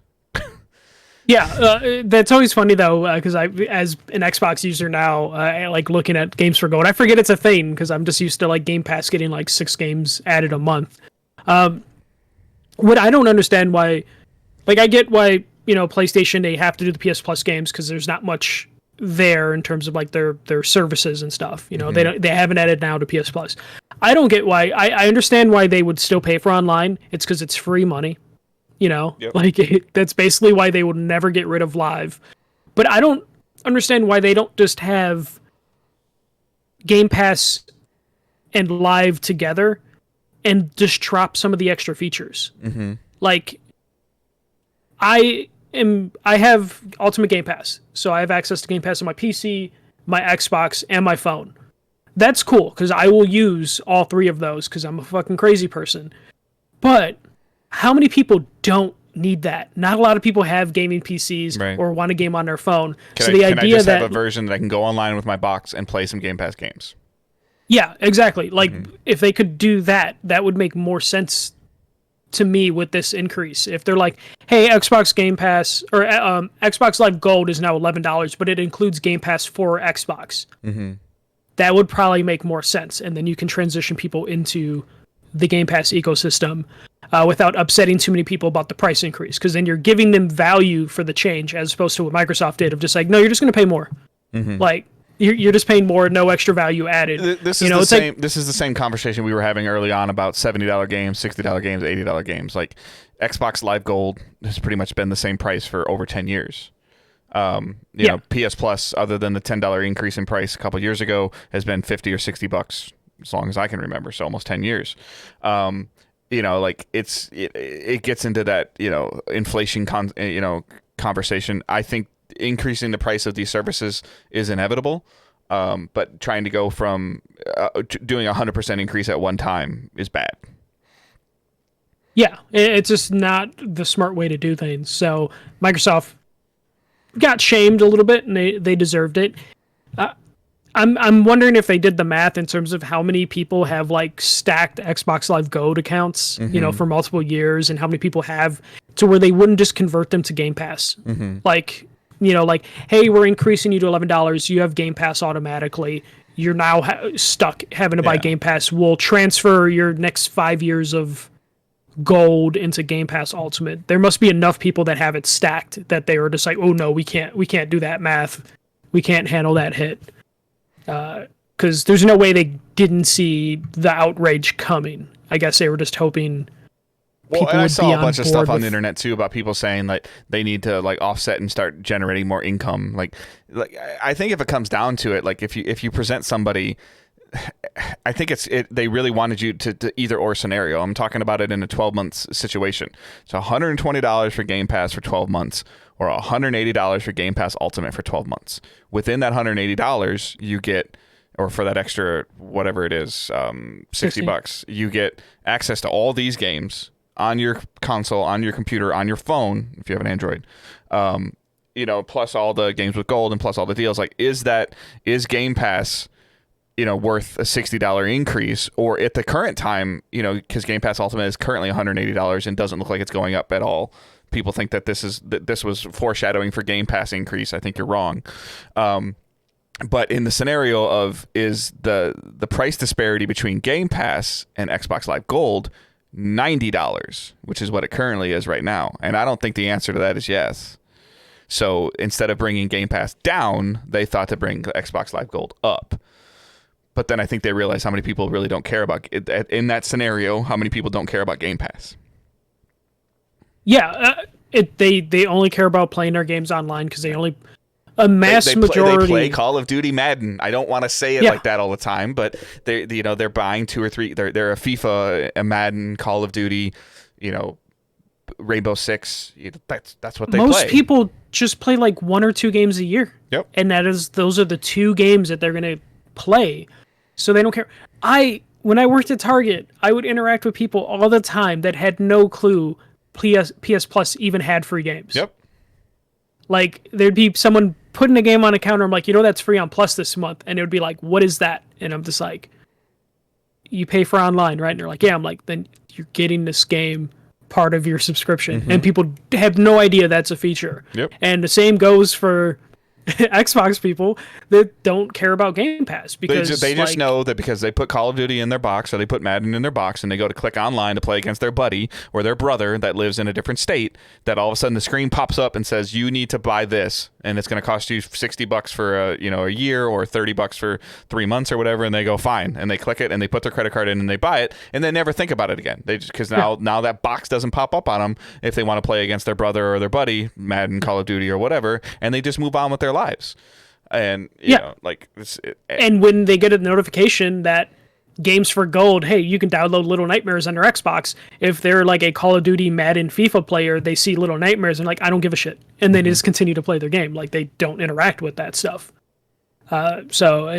[SPEAKER 2] Yeah, that's always funny though, because as an Xbox user now, I like looking at games for gold. I forget it's a thing because I'm just used to like Game Pass getting like 6 games added a month. What I don't understand why, like, I get why PlayStation, they have to do the PS Plus games because there's not much there in terms of like their services and stuff. Mm-hmm. They haven't added now to PS Plus. I don't get why. I understand why they would still pay for online. It's because it's free money.
[SPEAKER 1] Yep.
[SPEAKER 2] Like that's basically why they will never get rid of Live. But I don't understand why they don't just have Game Pass and Live together and just drop some of the extra features.
[SPEAKER 1] Mm-hmm.
[SPEAKER 2] Like, I have Ultimate Game Pass, so I have access to Game Pass on my PC, my Xbox, and my phone. That's cool because I will use all 3 of those because I'm a fucking crazy person. But how many people don't need that? Not a lot of people have gaming PCs or want to game on their phone.
[SPEAKER 1] Can I just have a version that I can go online with my box and play some Game Pass games?
[SPEAKER 2] Yeah, exactly. Like, if they could do that, that would make more sense to me with this increase. If they're like, hey, Xbox Game Pass or Xbox Live Gold is now $11, but it includes Game Pass for Xbox.
[SPEAKER 1] Mm-hmm.
[SPEAKER 2] That would probably make more sense, and then you can transition people into the Game Pass ecosystem without upsetting too many people about the price increase, because then you're giving them value for the change as opposed to what Microsoft did of just like, no, you're just going to pay more.
[SPEAKER 1] Mm-hmm.
[SPEAKER 2] Like, you're just paying more, no extra value added.
[SPEAKER 1] This is this is the same conversation we were having early on about $70 games, $60 games, $80 games. Like, Xbox Live Gold has pretty much been the same price for over 10 years. PS Plus, other than the $10 increase in price a couple years ago, has been $50 or $60 as long as I can remember, so almost 10 years. like it gets into that, inflation conversation. I think increasing the price of these services is inevitable. But trying to go from doing 100% increase at one time is bad.
[SPEAKER 2] Yeah, it's just not the smart way to do things. So Microsoft got shamed a little bit, and they deserved it. I'm wondering if they did the math in terms of how many people have like stacked Xbox Live Gold accounts, for multiple years, and how many people have to where they wouldn't just convert them to Game Pass. Like, hey, we're increasing you to $11. You have Game Pass automatically. You're now stuck having to buy Game Pass. We'll transfer your next 5 years of Gold into Game Pass Ultimate. There must be enough people that have it stacked that they were just like, oh no, we can't do that math. We can't handle that hit. Because there's no way they didn't see the outrage coming. I guess they were just hoping.
[SPEAKER 1] Well, and I saw a bunch of stuff on the internet too about people saying like they need to like offset and start generating more income. Like I think if it comes down to it, like if you present somebody, I think they really wanted you to either or scenario. I'm talking about it in a 12 months situation. So $120 for Game Pass for 12 months or $180 for Game Pass Ultimate for 12 months. Within that $180, you get, or for that extra, whatever it is, $60, you get access to all these games on your console, on your computer, on your phone, if you have an Android, plus all the games with gold and plus all the deals. Like, is Game Pass, worth a $60 increase? Or at the current time, because Game Pass Ultimate is currently $180 and doesn't look like it's going up at all. People think that this was foreshadowing for Game Pass increase. I think you're wrong. But in the scenario of is the price disparity between Game Pass and Xbox Live Gold $90, which is what it currently is right now. And I don't think the answer to that is yes. So instead of bringing Game Pass down, they thought to bring Xbox Live Gold up. But then I think they realized how many people really don't care about it. In that scenario, how many people don't care about Game Pass?
[SPEAKER 2] Yeah, they only care about playing their games online because they only majority.
[SPEAKER 1] They play Call of Duty, Madden. I don't want to say it like that all the time, but they're buying 2 or 3. They're a FIFA, a Madden, Call of Duty, Rainbow Six. That's what they play.
[SPEAKER 2] Most people just play like 1 or 2 games a year.
[SPEAKER 1] Yep.
[SPEAKER 2] And those are the 2 games that they're gonna play, so they don't care. When I worked at Target, I would interact with people all the time that had no clue PS Plus even had free games.
[SPEAKER 1] Yep.
[SPEAKER 2] Like, there'd be someone putting a game on a counter. I'm like, that's free on Plus this month. And it would be like, what is that? And I'm just like, you pay for online, right? And they're like, yeah. I'm like, then you're getting this game part of your subscription. And people have no idea that's a feature.
[SPEAKER 1] Yep.
[SPEAKER 2] And the same goes for Xbox people that don't care about Game Pass because
[SPEAKER 1] they just know that because they put Call of Duty in their box or they put Madden in their box and they go to click online to play against their buddy or their brother that lives in a different state, that all of a sudden the screen pops up and says you need to buy this and it's going to cost you $60 for a year or $30 for 3 months or whatever, and they go fine and they click it and they put their credit card in and they buy it and they never think about it again. They just because now that box doesn't pop up on them if they want to play against their brother or their buddy, Madden, Call of Duty or whatever, and they just move on with their lives. And and when they get a notification that games for gold, hey, you can download Little Nightmares on your Xbox. If they're like a Call of Duty, Madden, FIFA player, they see Little Nightmares and like, I don't give a shit, and they just continue to play their game. Like, they don't interact with that stuff. Microsoft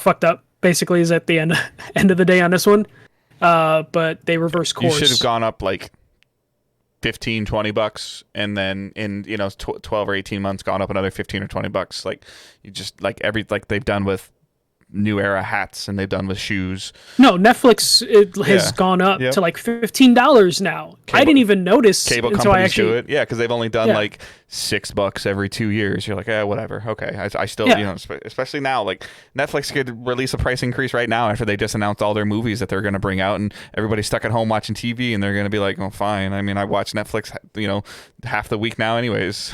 [SPEAKER 1] fucked up. Basically, is at the end of the day on this one. But they reversed course. You should have gone up like $15-$20 and then in 12 or 18 months gone up another $15 or $20. Like, you just like they've done with New Era hats and they've done with shoes.
[SPEAKER 2] No, Netflix has gone up to like $15 now. I didn't even notice
[SPEAKER 1] cable
[SPEAKER 2] until
[SPEAKER 1] companies do it. Yeah, because they've only done like $6 every 2 years. You're like, whatever. Okay, I still especially now, like Netflix could release a price increase right now after they just announced all their movies that they're going to bring out, and everybody's stuck at home watching TV, and they're going to be like, oh, fine. I mean, I watch Netflix, half the week now, anyways.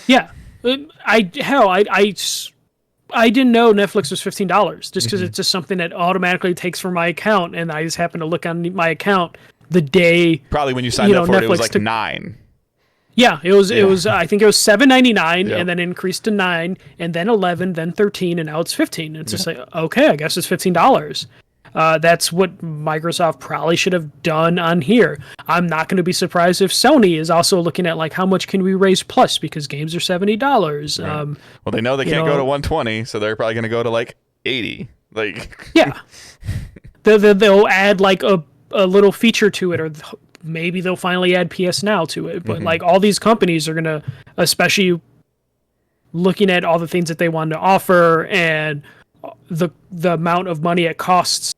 [SPEAKER 2] Yeah, I didn't know Netflix was $15 just because it's just something that automatically takes from my account, and I just happened to look on my account the day.
[SPEAKER 1] Probably when you signed up for Netflix, it was like $9.
[SPEAKER 2] Yeah, it was. I think it was $7.99, and then increased to $9, and then $11, then $13, and now it's $15. And it's just like, okay, I guess it's $15. That's what Microsoft probably should have done on here. I'm not going to be surprised if Sony is also looking at like how much can we raise plus because games are $70.
[SPEAKER 1] Right. Well, they know they can't go to 120, so they're probably going to go to like 80. Like
[SPEAKER 2] yeah, they'll add like a little feature to it, or maybe they'll finally add PS Now to it. But like all these companies are going to, especially looking at all the things that they want to offer and the amount of money it costs,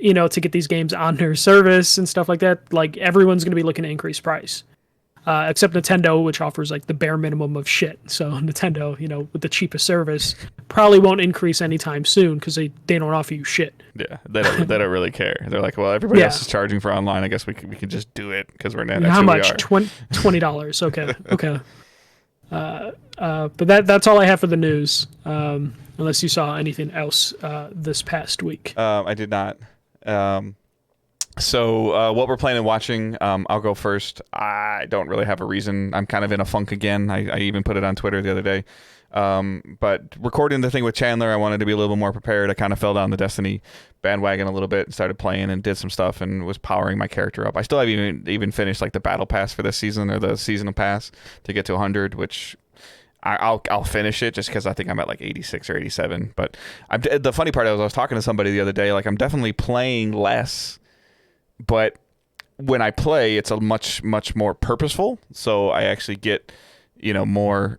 [SPEAKER 2] to get these games on their service and stuff like that, like everyone's going to be looking to increase price. Except Nintendo, which offers like the bare minimum of shit. So Nintendo, with the cheapest service, probably won't increase anytime soon because they don't offer you shit.
[SPEAKER 1] Yeah, they don't really care. They're like, well, everybody else is charging for online. I guess we can just do it because we're not.
[SPEAKER 2] How much? $20. Okay, okay. But that's all I have for the news. Unless you saw anything else this past week.
[SPEAKER 1] I did not. So what we're planning on watching, I'll go first. I don't really have a reason. I'm kind of in a funk again. I even put it on Twitter the other day. But recording the thing with Chandler, I wanted to be a little more prepared. I kind of fell down the Destiny bandwagon a little bit and started playing and did some stuff and was powering my character up. I still haven't even finished like the battle pass for this season or the seasonal pass to get to 100, which I'll finish it just because I think I'm at like 86 or 87. But the funny part is I was talking to somebody the other day, like I'm definitely playing less, but when I play, it's a much more purposeful. So I actually get, more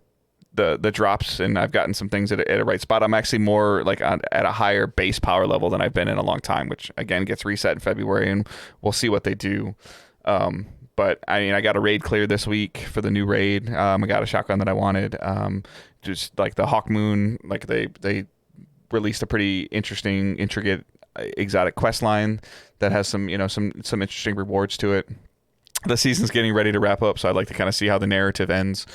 [SPEAKER 1] the drops, and I've gotten some things at a right spot. I'm actually more like at a higher base power level than I've been in a long time, which again gets reset in February, and we'll see what they do. But I mean, I got a raid clear this week for the new raid. I got a shotgun that I wanted. Just like the Hawk Moon, like they released a pretty interesting, intricate, exotic quest line that has some interesting rewards to it. The season's getting ready to wrap up, so I'd like to kind of see how the narrative ends,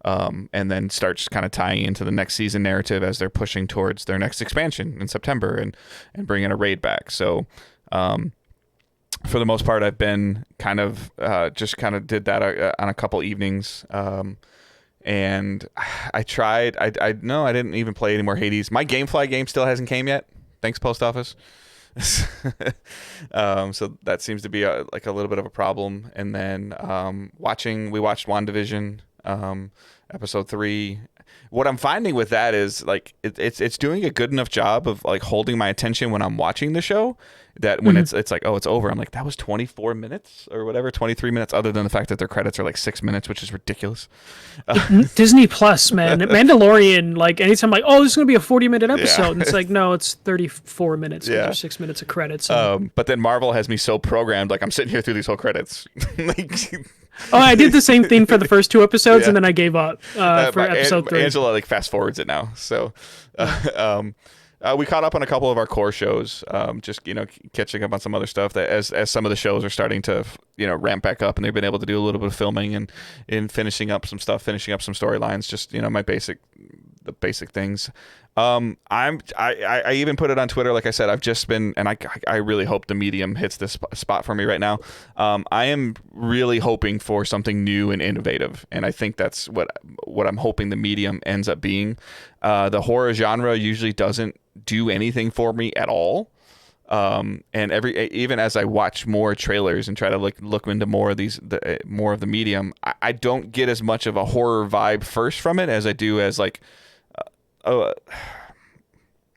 [SPEAKER 1] and then starts kind of tying into the next season narrative as they're pushing towards their next expansion in September and bringing a raid back. So. For the most part, I've been kind of did that on a couple evenings, and I tried. I didn't even play any more Hades. My GameFly game still hasn't came yet. Thanks, Post Office. So that seems to be like a little bit of a problem. And then we watched WandaVision, episode 3. What I'm finding with that is like it's doing a good enough job of like holding my attention when I'm watching the show that when it's like, oh, it's over, I'm like, that was 24 minutes or whatever, 23 minutes, other than the fact that their credits are like 6 minutes, which is ridiculous.
[SPEAKER 2] Disney Plus, man. Mandalorian, like anytime like, oh, this is gonna be a 40-minute episode, and it's like, no, it's 34 minutes. Yeah. There's 6 minutes of credits.
[SPEAKER 1] But then Marvel has me so programmed, like I'm sitting here through these whole credits.
[SPEAKER 2] Oh, I did the same thing for the first 2 episodes, and then I gave up for episode 3.
[SPEAKER 1] Angela like fast forwards it now, so we caught up on a couple of our core shows, just catching up on some other stuff that as some of the shows are starting to ramp back up, and they've been able to do a little bit of filming and finishing up some storylines, just the basic things. I even put it on Twitter. Like I said, I've just been, and I really hope the medium hits this spot for me right now. I am really hoping for something new and innovative, and I think that's what I'm hoping the medium ends up being. The horror genre usually doesn't do anything for me at all. And even as I watch more trailers and try to look into more of more of the medium, I don't get as much of a horror vibe first from it as I do as like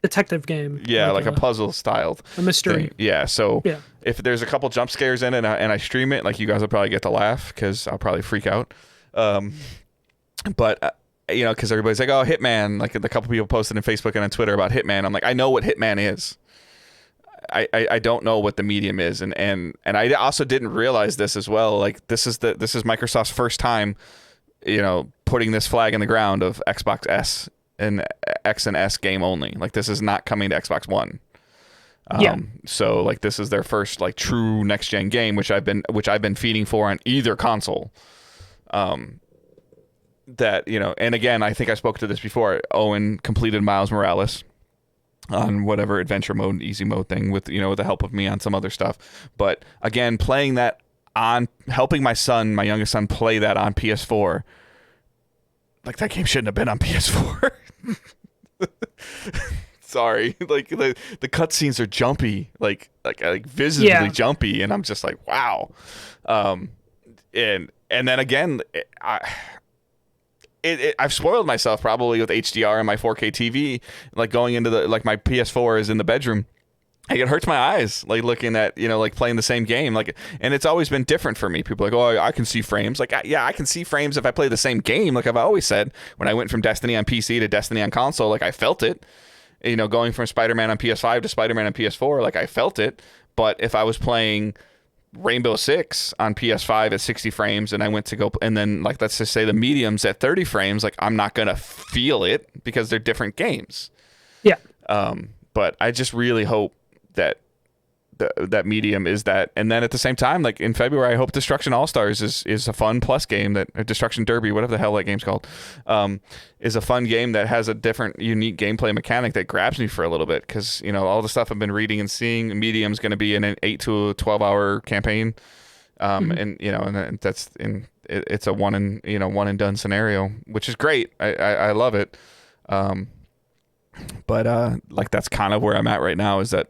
[SPEAKER 2] detective game.
[SPEAKER 1] Yeah, like a puzzle style.
[SPEAKER 2] A mystery.
[SPEAKER 1] Thing. Yeah, so if there's a couple jump scares in it and I stream it, like you guys will probably get to laugh because I'll probably freak out. But because everybody's like, oh, Hitman, like a couple people posted on Facebook and on Twitter about Hitman. I'm like, I know what Hitman is. I don't know what the medium is, and I also didn't realize this as well. Like this is Microsoft's first time, putting this flag in the ground of Xbox S and X and S game only. Like this is not coming to Xbox One. So like this is their first like true next gen game, which I've been feeding for on either console. That and again, I think I spoke to this before. Owen completed Miles Morales on whatever adventure mode, easy mode thing with with the help of me on some other stuff. But again, playing that on helping my youngest son play that on PS4. Like that game shouldn't have been on PS4. Sorry, like the cutscenes are jumpy, like visibly jumpy, and I'm just like, wow. Um, and then again, I've spoiled myself probably with HDR and my 4K TV. Like going into my PS4 is in the bedroom. Like it hurts my eyes, like looking at, like playing the same game. Like, and it's always been different for me. People are like, oh, I can see frames. Like, yeah, I can see frames if I play the same game. Like I've always said, when I went from Destiny on PC to Destiny on console, like I felt it. Going from Spider-Man on PS5 to Spider-Man on PS4, like I felt it. But if I was playing Rainbow Six on PS5 at 60 frames and I went to go, and then like let's just say the medium's at 30 frames, like I'm not gonna feel it because they're different games.
[SPEAKER 2] Yeah.
[SPEAKER 1] But I just really hope that that medium is that, and then at the same time, like in February, I hope Destruction All Stars is a fun plus game that, or Destruction Derby, whatever the hell that game's called, is a fun game that has a different, unique gameplay mechanic that grabs me for a little bit, because all the stuff I've been reading and seeing, medium's going to be in an 8 to 12 hour campaign, and that's it's a one and done scenario, which is great. I love it. But like that's kind of where I'm at right now, is that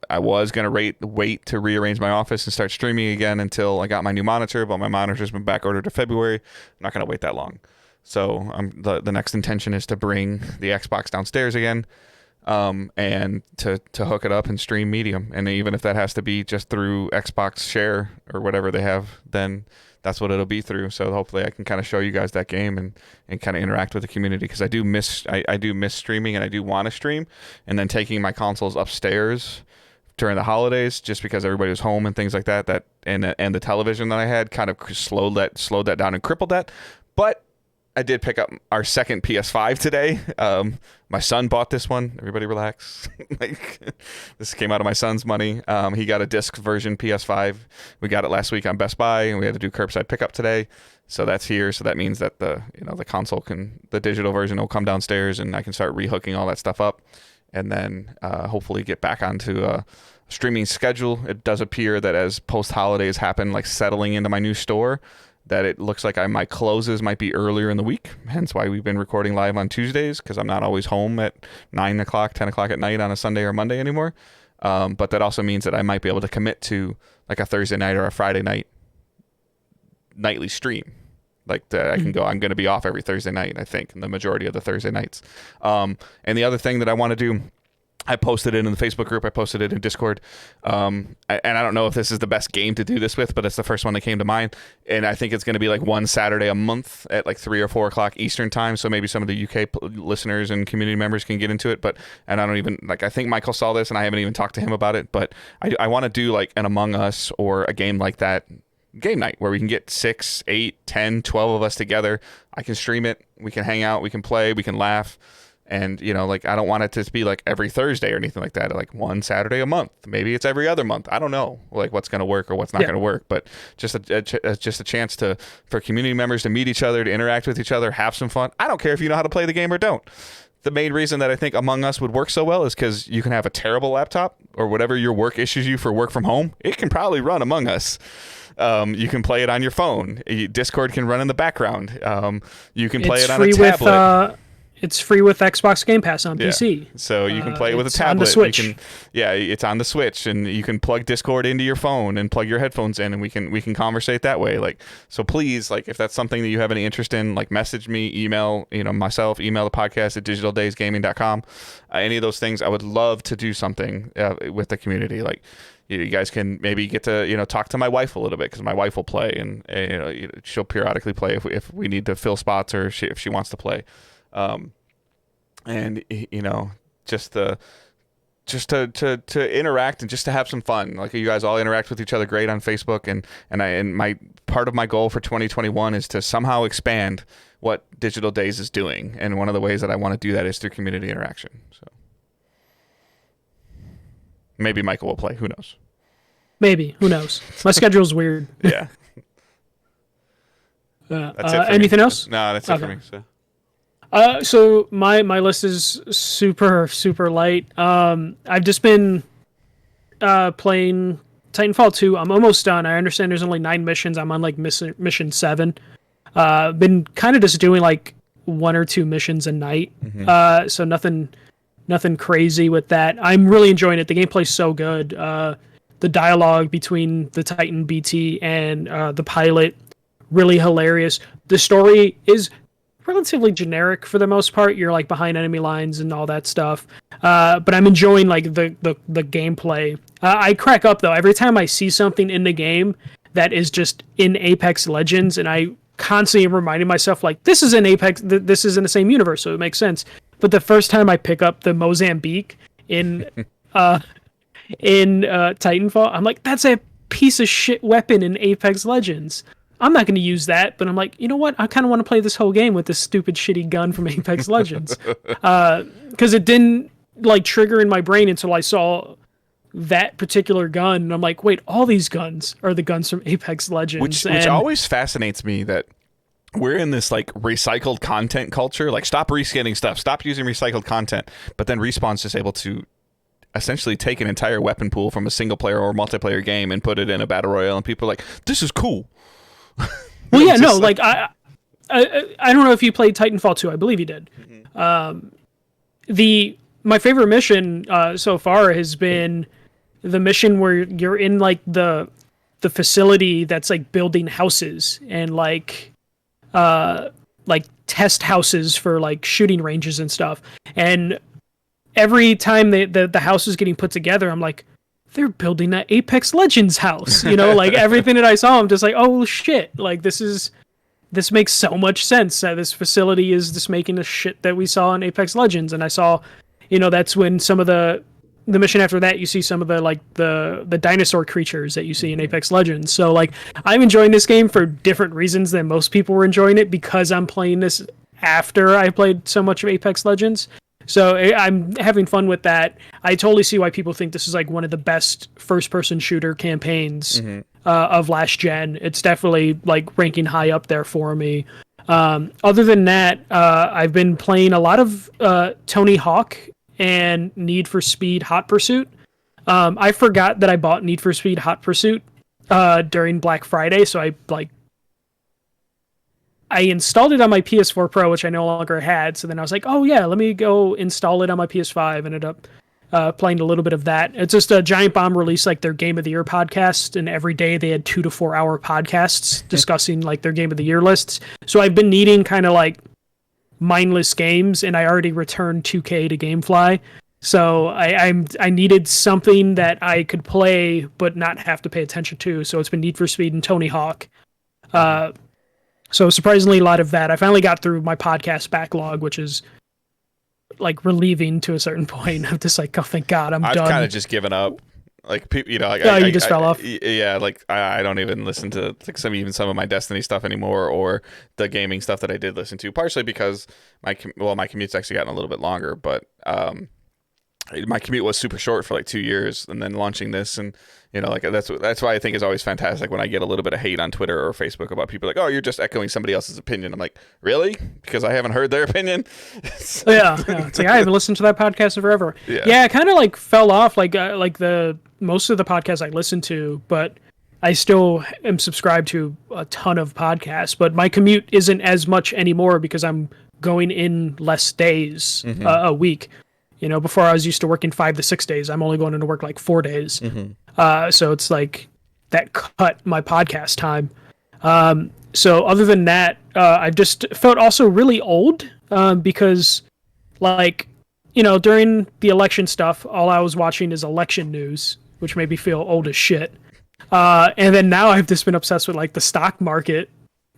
[SPEAKER 1] I was gonna wait to rearrange my office and start streaming again until I got my new monitor, but my monitor's been back ordered to February. I'm not gonna wait that long, so the next intention is to bring the Xbox downstairs again, and to hook it up and stream medium, and even if that has to be just through Xbox Share or whatever they have, then that's what it'll be through. So hopefully I can kind of show you guys that game and kind of interact with the community, because I do miss streaming, and I do want to stream, and then taking my consoles upstairs during the holidays just because everybody was home and things like that and the television that I had kind of slowed that down and crippled that. But I did pick up our second PS5 today. My son bought this one. Everybody relax. This came out of my son's money. He got a disc version PS5. We got it last week on Best Buy, and we had to do curbside pickup today. So that's here. So that means that the console the digital version will come downstairs, and I can start rehooking all that stuff up, and then hopefully get back onto a streaming schedule. It does appear that as post holidays happen, like settling into my new store, that it looks like my closes might be earlier in the week, hence why we've been recording live on Tuesdays, because I'm not always home at 9 o'clock, 10 o'clock at night on a Sunday or Monday anymore. But that also means that I might be able to commit to like a Thursday night or a Friday night nightly stream. Like I can go, I'm going to be off every Thursday night, I think, the majority of the Thursday nights. And the other thing that I want to do, I posted it in the Facebook group. I posted it in Discord. And I don't know if this is the best game to do this with, but it's the first one that came to mind. And I think it's going to be like one Saturday a month at like 3 or 4 o'clock Eastern time. So maybe some of the UK listeners and community members can get into it. And I don't even, I think Michael saw this and I haven't even talked to him about it. But I want to do like an Among Us or a game like that game night where we can get 6, 8, 10, 12 of us together. I can stream it. We can hang out. We can play. We can laugh. And, I don't want it to be like every Thursday or anything like that. Like one Saturday a month. Maybe it's every other month. I don't know like what's going to work or what's not going to work. But just a chance for community members to meet each other, to interact with each other, have some fun. I don't care if you know how to play the game or don't. The main reason that I think Among Us would work so well is because you can have a terrible laptop or whatever your work issues you for work from home. It can probably run Among Us. You can play it on your phone. Discord can run in the background. You can play it on a tablet.
[SPEAKER 2] It's free with Xbox Game Pass on PC.
[SPEAKER 1] So you can play it with a tablet.
[SPEAKER 2] On the Switch.
[SPEAKER 1] It's on the Switch, and you can plug Discord into your phone and plug your headphones in, and we can conversate that way. Like, so please, like, if that's something that you have any interest in, like, message me, email, myself, email the podcast at digitaldaysgaming.com. Any of those things, I would love to do something with the community. Like, you guys can maybe get to talk to my wife a little bit, because my wife will play, and she'll periodically play if we need to fill spots, or if she wants to play. And just to interact and just to have some fun. Like, you guys all interact with each other great on Facebook, and my part of my goal for 2021 is to somehow expand what Digital Days is doing, and one of the ways that I want to do that is through community interaction. So maybe Michael will play. Who knows? Maybe. Who knows? My schedule's weird. Yeah. That's it for anything else? No, that's it for me. So my list is super, super light. I've just been playing Titanfall 2. I'm almost done. I understand there's only 9 missions. I'm on like mission 7. Been kind of just doing like 1 or 2 missions a night. So nothing
[SPEAKER 2] Nothing crazy with that. I'm really enjoying it. The gameplay's so good. The dialogue between the Titan BT and the pilot, really hilarious. The story is relatively generic for the most part. You're like behind enemy lines and all that stuff. But I'm enjoying like the gameplay. I crack up though every time I see something in the game that is just in Apex Legends, and I constantly am reminding myself like this is in Apex. This is in the same universe, so it makes sense. But the first time I pick up the Mozambique in Titanfall, I'm like, that's a piece of shit weapon in Apex Legends. I'm not going to use that, but I'm like, you know what? I kind of want to play this whole game with this stupid shitty gun from Apex Legends. Because it didn't like trigger in my brain until I saw that particular gun, and I'm like, wait, all these guns are the guns from Apex Legends.
[SPEAKER 1] Which always fascinates me that we're in this like recycled content culture. Like, stop reskinning stuff, stop using recycled content. But then Respawn's just able to essentially take an entire weapon pool from a single player or multiplayer game and put it in a battle royale, and people are like, this is cool.
[SPEAKER 2] Well, yeah, no, like I don't know if you played Titanfall 2. I believe you did.
[SPEAKER 1] Mm-hmm.
[SPEAKER 2] My favorite mission so far has been the mission where you're in like the facility that's like building houses and like test houses for like shooting ranges and stuff. And every time the house is getting put together, I'm like, they're building that Apex Legends house, you know, like everything that I saw, I'm just like, oh shit, like this makes so much sense. This facility is just making the shit that we saw in Apex Legends. And I saw, you know, that's when some of the mission after that, you see some of the like the dinosaur creatures that you see in Apex Legends. So like, I'm enjoying this game for different reasons than most people were enjoying it, because I'm playing this after I played so much of Apex Legends. So I'm having fun with that. I totally see why people think this is like one of the best first-person shooter campaigns of last gen. It's definitely like ranking high up there for me. Other than that, I've been playing a lot of Tony Hawk and Need for Speed Hot Pursuit. I forgot that I bought Need for Speed Hot Pursuit during Black Friday, so I installed it on my PS4 Pro, which I no longer had. So then I was like, oh yeah, let me go install it on my PS5. Ended up playing a little bit of that. It's just a Giant Bomb released like their Game of the Year podcast, and every day they had 2 to 4 hour podcasts discussing like their Game of the Year lists. So I've been needing kind of like mindless games, and I already returned 2K to GameFly. So I needed something that I could play but not have to pay attention to. So it's been Need for Speed and Tony Hawk. So surprisingly, a lot of that. I finally got through my podcast backlog, which is like relieving to a certain point. I'm just like, oh, thank God, I'm done.
[SPEAKER 1] I've kind of just given up. Like, you know,
[SPEAKER 2] you just fell off.
[SPEAKER 1] Yeah, like I don't even listen to like some of my Destiny stuff anymore, or the gaming stuff that I did listen to. Partially because my commute's actually gotten a little bit longer, but my commute was super short for like 2 years, and then launching this, and you know, like that's why I think it's always fantastic when I get a little bit of hate on Twitter or Facebook about people like, oh, you're just echoing somebody else's opinion. I'm like, really? Because I haven't heard their opinion.
[SPEAKER 2] yeah. It's like I haven't listened to that podcast in forever. Yeah, I kind of like fell off like the most of the podcasts I listen to, but I still am subscribed to a ton of podcasts. But my commute isn't as much anymore because I'm going in less days a week. You know, before I was used to working 5 to 6 days. I'm only going into work like 4 days. So it's like that cut my podcast time. So other than that, I've just felt also really old because, like, you know, during the election stuff, all I was watching is election news, which made me feel old as shit. And then now I've just been obsessed with like the stock market,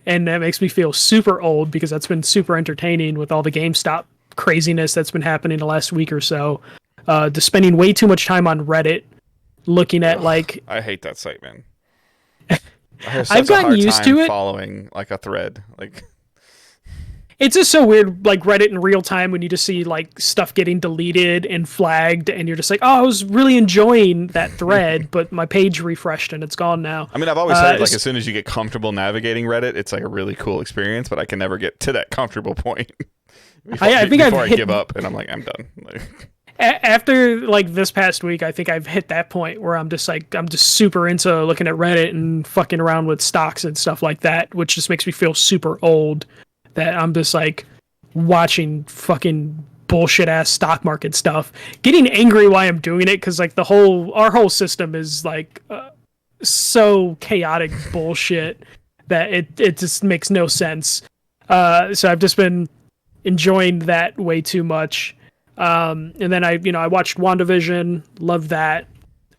[SPEAKER 2] and that makes me feel super old because that's been super entertaining with all the GameStop craziness that's been happening the last week or so. Just spending way too much time on Reddit looking at like
[SPEAKER 1] I hate that site, man.
[SPEAKER 2] I've gotten used to it
[SPEAKER 1] following like a thread. Like,
[SPEAKER 2] it's just so weird, like Reddit in real time, when you just see like stuff getting deleted and flagged, and you're just like, oh, I was really enjoying that thread, but my page refreshed and it's gone now.
[SPEAKER 1] I mean, I've always heard like as soon as you get comfortable navigating Reddit, it's like a really cool experience, but I can never get to that comfortable point. Before I give up, and I'm like, I'm done. Like,
[SPEAKER 2] after like this past week, I think I've hit that point where I'm just super into looking at Reddit and fucking around with stocks and stuff like that, which just makes me feel super old. That I'm just like watching fucking bullshit ass stock market stuff, getting angry while I'm doing it because like our whole system is like so chaotic bullshit that it just makes no sense. So I've just been enjoying that way too much. And then I watched WandaVision, loved that.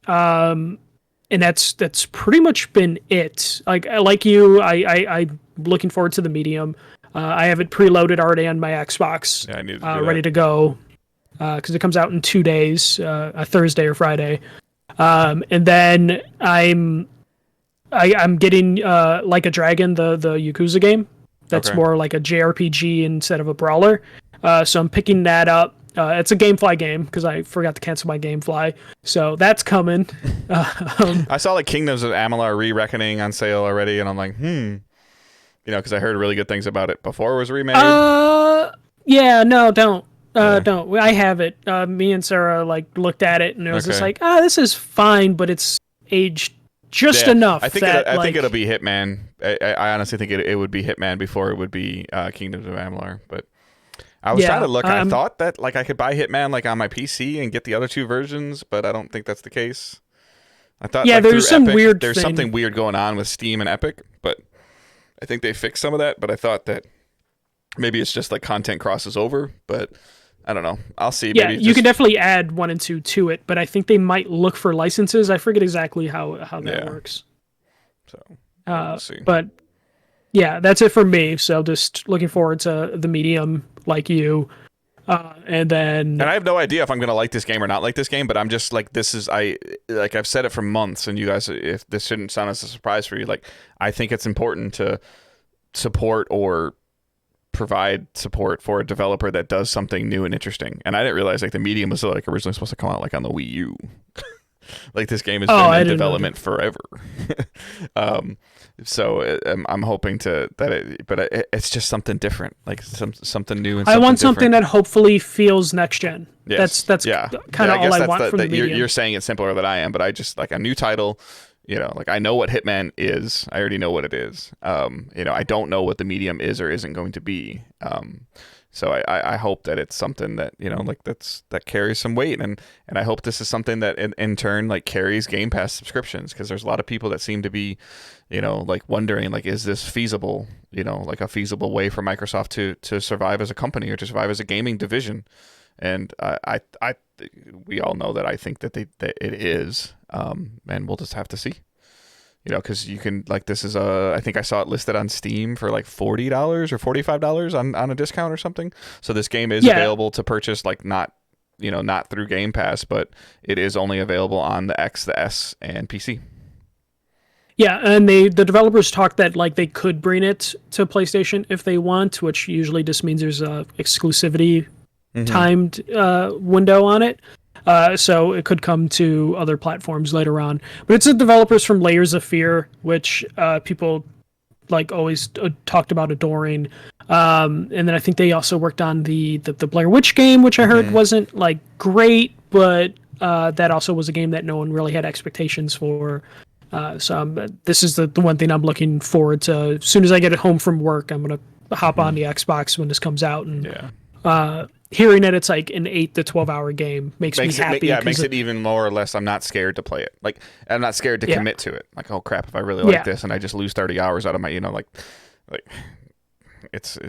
[SPEAKER 2] And that's pretty much been it. Like you, I'm looking forward to the Medium. I have it preloaded already on my Xbox.
[SPEAKER 1] Yeah, I need to
[SPEAKER 2] ready to go. Because it comes out in 2 days, a Thursday or Friday. And then I'm getting Like a Dragon, the Yakuza game. That's more like a JRPG instead of a brawler. So I'm picking that up. It's a GameFly game because I forgot to cancel my GameFly. So that's coming.
[SPEAKER 1] I saw like Kingdoms of Amalur Re-Reckoning on sale already, and I'm like, because I heard really good things about it before it was remade.
[SPEAKER 2] Yeah, no, don't. Don't. I have it. Me and Sarah looked at it, and it was just like, this is fine, but it's aged just enough.
[SPEAKER 1] I think I think it'll be Hitman. I honestly think it would be Hitman before it would be Kingdoms of Amalur. But I was trying to look. I thought that I could buy Hitman on my PC and get the other 2 versions, but I don't think that's the case. I thought
[SPEAKER 2] there's some weird.
[SPEAKER 1] There's something weird going on with Steam and Epic, but I think they fixed some of that. But I thought that maybe it's just content crosses over, but I don't know. I'll see.
[SPEAKER 2] Yeah, you can definitely add 1 and 2 to it, but I think they might look for licenses. I forget exactly how that works.
[SPEAKER 1] So we'll see.
[SPEAKER 2] But yeah, that's it for me. So just looking forward to the Medium, like you, and then.
[SPEAKER 1] And I have no idea if I'm gonna like this game or not like this game, but I'm just this is I've said it for months, and you guys, if this shouldn't sound as a surprise for you, I think it's important to support or provide support for a developer that does something new and interesting. And I didn't realize the Medium was originally supposed to come out on the Wii U. This game has been in development forever. So I'm hoping it's just something different, something new. And
[SPEAKER 2] I want something that hopefully feels next gen.
[SPEAKER 1] Yes.
[SPEAKER 2] That's kind of all I want from the Medium.
[SPEAKER 1] You're saying it simpler than I am, but I just a new title. I know what Hitman is. I already know what it is. I don't know what the Medium is or isn't going to be. So I hope that it's something that, that carries some weight. And I hope this is something that in turn, carries Game Pass subscriptions. Because there's a lot of people that seem to be, wondering, is this feasible, a feasible way for Microsoft to survive as a company or to survive as a gaming division. And we all know that I think that it is. And we'll just have to see, because you can this is I think I saw it listed on Steam for $40 or $45 on a discount or something. So this game is available to purchase, not through Game Pass, but it is only available on the X, the S, and PC.
[SPEAKER 2] Yeah, and the developers talked that they could bring it to PlayStation if they want, which usually just means there's a exclusivity timed window on it. So it could come to other platforms later on. But it's the developers from Layers of Fear, which people always talked about adoring. And then I think they also worked on the Blair Witch game, which I heard wasn't great, but that also was a game that no one really had expectations for. So this is the one thing I'm looking forward to. As soon as I get it home from work, I'm going to hop on the Xbox when this comes out. And hearing that it's an 8 to 12 hour game makes me happy.
[SPEAKER 1] It makes it even more or less. I'm not scared to play it. I'm not scared to commit to it. Oh crap, if I really like this and I just lose 30 hours out of my, it's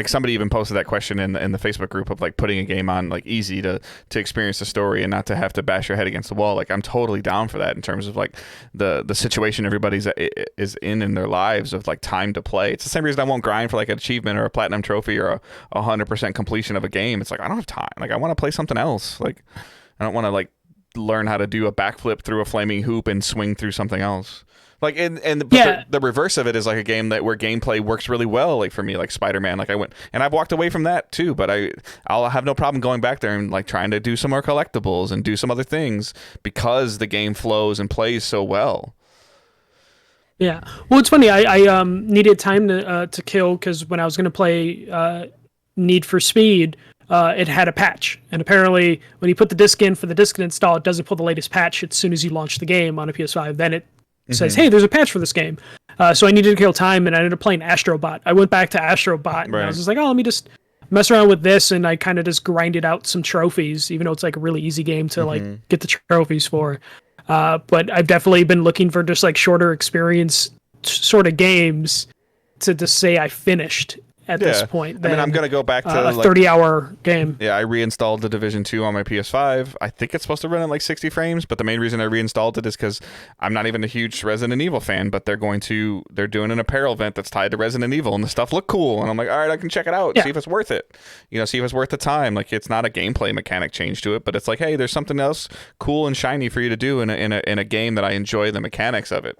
[SPEAKER 1] somebody even posted that question in the Facebook group of putting a game on easy to experience the story and not to have to bash your head against the wall. I'm totally down for that in terms of the situation everybody's is in their lives of time to play. It's the same reason I won't grind for an achievement or a platinum trophy or a 100% completion of a game. It's I don't have time. I want to play something else. I don't want to learn how to do a backflip through a flaming hoop and swing through something else. The reverse of it is a game where gameplay works really well, for me, Spider-Man. I went and I've walked away from that too, but I'll have no problem going back there and trying to do some more collectibles and do some other things because the game flows and plays so well.
[SPEAKER 2] Yeah, well, it's funny. I needed time to kill because when I was going to play Need for Speed, it had a patch, and apparently when you put the disc in for the disc to install, it doesn't pull the latest patch as soon as you launch the game on a PS5. Then it says, hey, there's a patch for this game. So I needed to kill time, and I ended up playing Astrobot. I went back to Astrobot, and I was just oh, let me just mess around with this, and I kind of just grinded out some trophies, even though it's like a really easy game to like get the trophies for. But I've definitely been looking for just like shorter experience sort of games to just say I finished at this point.
[SPEAKER 1] I mean, I'm going to go back to
[SPEAKER 2] a 30-hour game.
[SPEAKER 1] Yeah, I reinstalled the Division 2 on my PS5. I think it's supposed to run at like 60 frames, but the main reason I reinstalled it is because I'm not even a huge Resident Evil fan, but they're doing an apparel event that's tied to Resident Evil, and the stuff looked cool, and I'm like, all right, I can check it out, see if it's worth it. See if it's worth the time. Like, it's not a gameplay mechanic change to it, but it's like, hey, there's something else cool and shiny for you to do in a game that I enjoy the mechanics of it.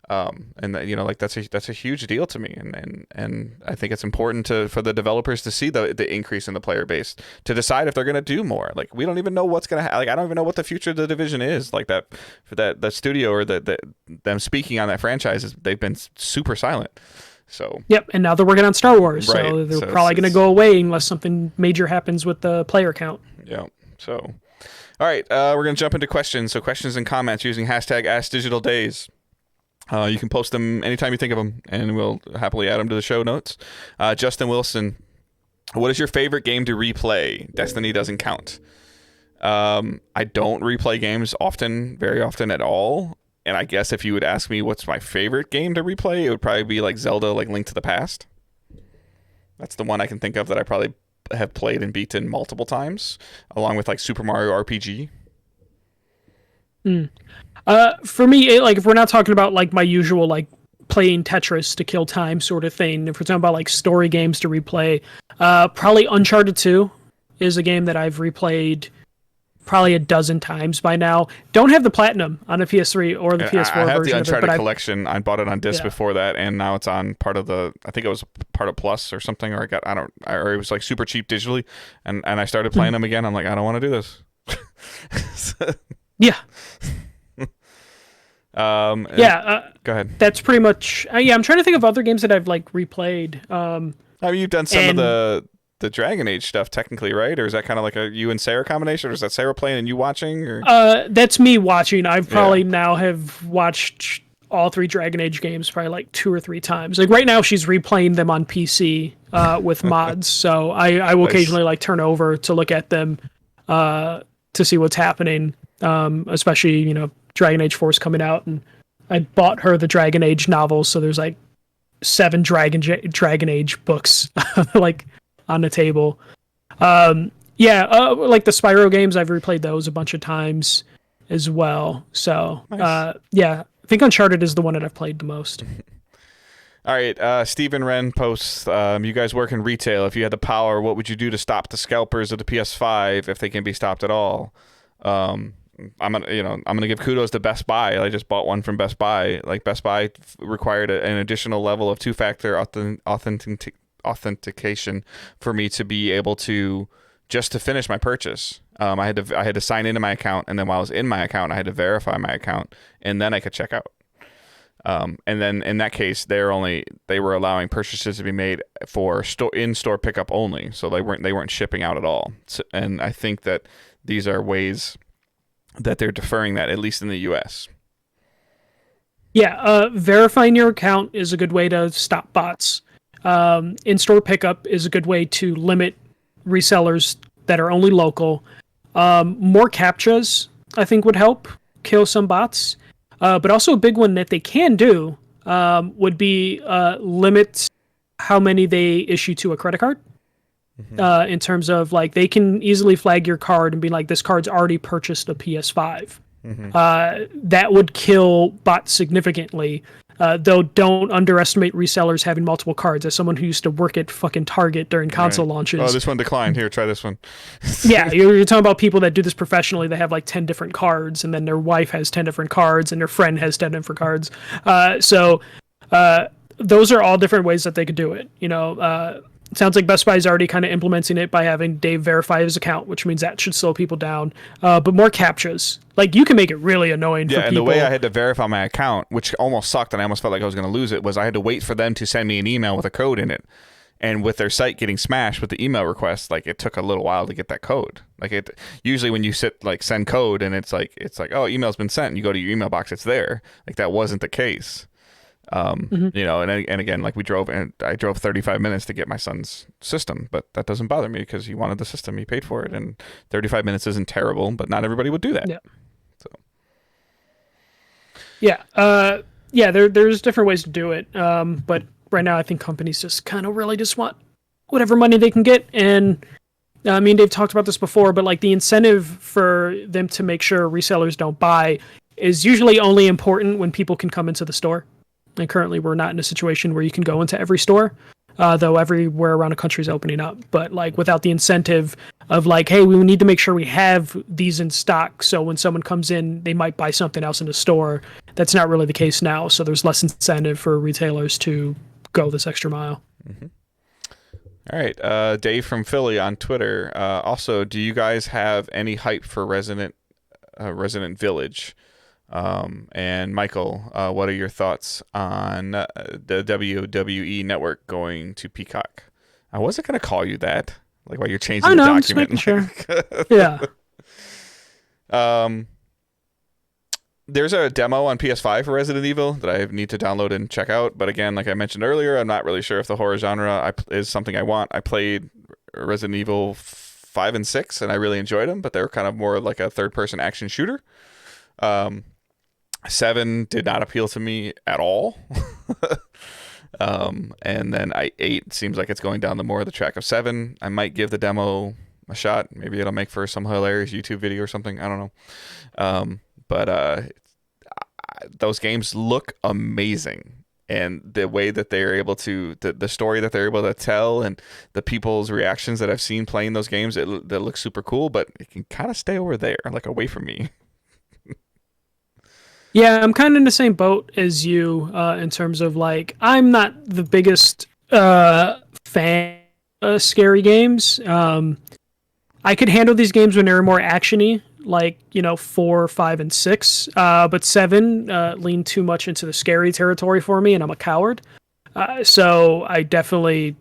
[SPEAKER 1] And like that's a huge deal to me, and I think it's important for the developers to see the increase in the player base to decide if they're gonna do more. Like, we don't even know what's gonna like I don't even know what the future of the Division is. Like, that for that studio or them speaking on that franchise, they've been super silent. So
[SPEAKER 2] and now they're working on Star Wars,
[SPEAKER 1] right.
[SPEAKER 2] So they're probably gonna go away unless something major happens with the player count.
[SPEAKER 1] So all right, we're gonna jump into questions. So questions and comments using hashtag #AskDigitalDays. You can post them anytime you think of them, and we'll happily add them to the show notes. Justin Wilson, what is your favorite game to replay? Destiny doesn't count. I don't replay games very often at all. And I guess if you would ask me what's my favorite game to replay, it would probably be like Zelda, like Link to the Past. That's the one I can think of that I probably have played and beaten multiple times, along with like Super Mario RPG.
[SPEAKER 2] For me, like, if we're not talking about like my usual like playing Tetris to kill time sort of thing, if we're talking about like story games to replay, probably Uncharted 2 is a game that I've replayed probably a dozen times by now. Don't have the platinum on the PS3 or the PS4 version.
[SPEAKER 1] I have the
[SPEAKER 2] of
[SPEAKER 1] Uncharted
[SPEAKER 2] it,
[SPEAKER 1] collection. I bought it on disc before that, and now it's on part of I think it was part of Plus or something, or or it was like super cheap digitally, and I started playing them again. I'm like, I don't want to do this.
[SPEAKER 2] Yeah.
[SPEAKER 1] Go ahead.
[SPEAKER 2] That's pretty much. I'm trying to think of other games that I've like replayed.
[SPEAKER 1] I mean, you've done some of the Dragon Age stuff, technically, right? Or is that kind of like a you and Sarah combination, or is that Sarah playing and you watching? Or
[SPEAKER 2] that's me watching. I've probably now have watched all 3 Dragon Age games probably like 2 or 3 times. Like right now, she's replaying them on PC with mods. So I will occasionally like turn over to look at them to see what's happening. Especially Dragon Age 4 is coming out, and I bought her the Dragon Age novels, so there's like 7 Dragon Age books like on the table. Like the Spyro games, I've replayed those a bunch of times as well. So nice. I think Uncharted is the one that I've played the most.
[SPEAKER 1] All right, Stephen Wren posts, you guys work in retail. If you had the power, what would you do to stop the scalpers of the PS5 if they can be stopped at all? I'm gonna give kudos to Best Buy. I just bought one from Best Buy. Like, Best Buy required an additional level of 2-factor authentication for me to be able to finish my purchase. I had to sign into my account, and then while I was in my account, I had to verify my account, and then I could check out. And then in that case, they were allowing purchases to be made for in-store pickup only, so they weren't shipping out at all. So, and I think that these are ways that they're deferring that, at least in the US.
[SPEAKER 2] Verifying your account is a good way to stop bots. In-store pickup is a good way to limit resellers that are only local. More CAPTCHAs, I think, would help kill some bots. But also a big one that they can do would be limit how many they issue to a credit card. In terms of like, they can easily flag your card and be like, this card's already purchased a PS5. That would kill bots significantly. Though don't underestimate resellers having multiple cards. As someone who used to work at fucking Target during console launches.
[SPEAKER 1] Oh, this one declined. Here, try this one.
[SPEAKER 2] You're talking about people that do this professionally. They have like 10 different cards, and then their wife has 10 different cards, and their friend has 10 different cards. So those are all different ways that they could do it. It sounds like Best Buy is already kind of implementing it by having Dave verify his account, which means that should slow people down. But more CAPTCHAs. Like, you can make it really annoying for people. Yeah,
[SPEAKER 1] and the way I had to verify my account, which almost sucked and I almost felt like I was going to lose it, was I had to wait for them to send me an email with a code in it. And with their site getting smashed with the email request, like, it took a little while to get that code. Like, it usually when you send code and it's like, oh, email's been sent, and you go to your email box, it's there. Like, that wasn't the case. You know, and again, like I drove 35 minutes to get my son's system, but that doesn't bother me because he wanted the system, he paid for it, and 35 minutes isn't terrible, but not everybody would do that.
[SPEAKER 2] Yeah.
[SPEAKER 1] So
[SPEAKER 2] Yeah. Yeah. There's different ways to do it. But right now, I think companies just kind of really just want whatever money they can get. And I mean, they've talked about this before, but like the incentive for them to make sure resellers don't buy is usually only important when people can come into the store. And currently, we're not in a situation where you can go into every store, though everywhere around the country is opening up. But like without the incentive of like, hey, we need to make sure we have these in stock, so when someone comes in, they might buy something else in the store. That's not really the case now. So there's less incentive for retailers to go this extra mile.
[SPEAKER 1] Mm-hmm. All right, Dave from Philly on Twitter. Also, do you guys have any hype for Resident Village? And Michael, what are your thoughts on the WWE Network going to Peacock? I wasn't going to call you that, like while you're changing the
[SPEAKER 2] I'm
[SPEAKER 1] document.
[SPEAKER 2] just making sure. Yeah.
[SPEAKER 1] There's a demo on PS5 for Resident Evil that I need to download and check out. But again, like I mentioned earlier, I'm not really sure if the horror genre is something I want. I played Resident Evil 5 and 6, and I really enjoyed them, but they were kind of more like a third-person action shooter. 7 did not appeal to me at all. And then 8 seems like it's going down the more of the track of 7. I might give the demo a shot. Maybe it'll make for some hilarious YouTube video or something. I don't know. But those games look amazing. And the way that they're able to, the story that they're able to tell, and the people's reactions that I've seen playing those games, that looks super cool, but it can kind of stay over there, like away from me.
[SPEAKER 2] Yeah, I'm kind of in the same boat as you in terms of like I'm not the biggest fan of scary games. I could handle these games when they're more actiony, like 4, 5, and 6. But 7 leaned too much into the scary territory for me, and I'm a coward. So I definitely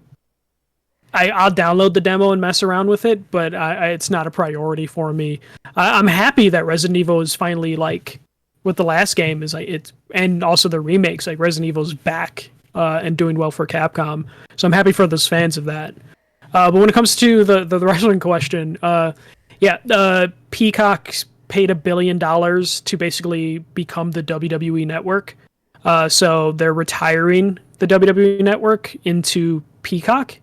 [SPEAKER 2] I'll download the demo and mess around with it, but it's not a priority for me. I'm happy that Resident Evil is finally like. With the last game is like it's and also the remakes, like Resident Evil's back and doing well for Capcom, so I'm happy for those fans of that. But when it comes to the wrestling question, Peacock paid $1 billion to basically become the WWE network, so they're retiring the WWE network into Peacock,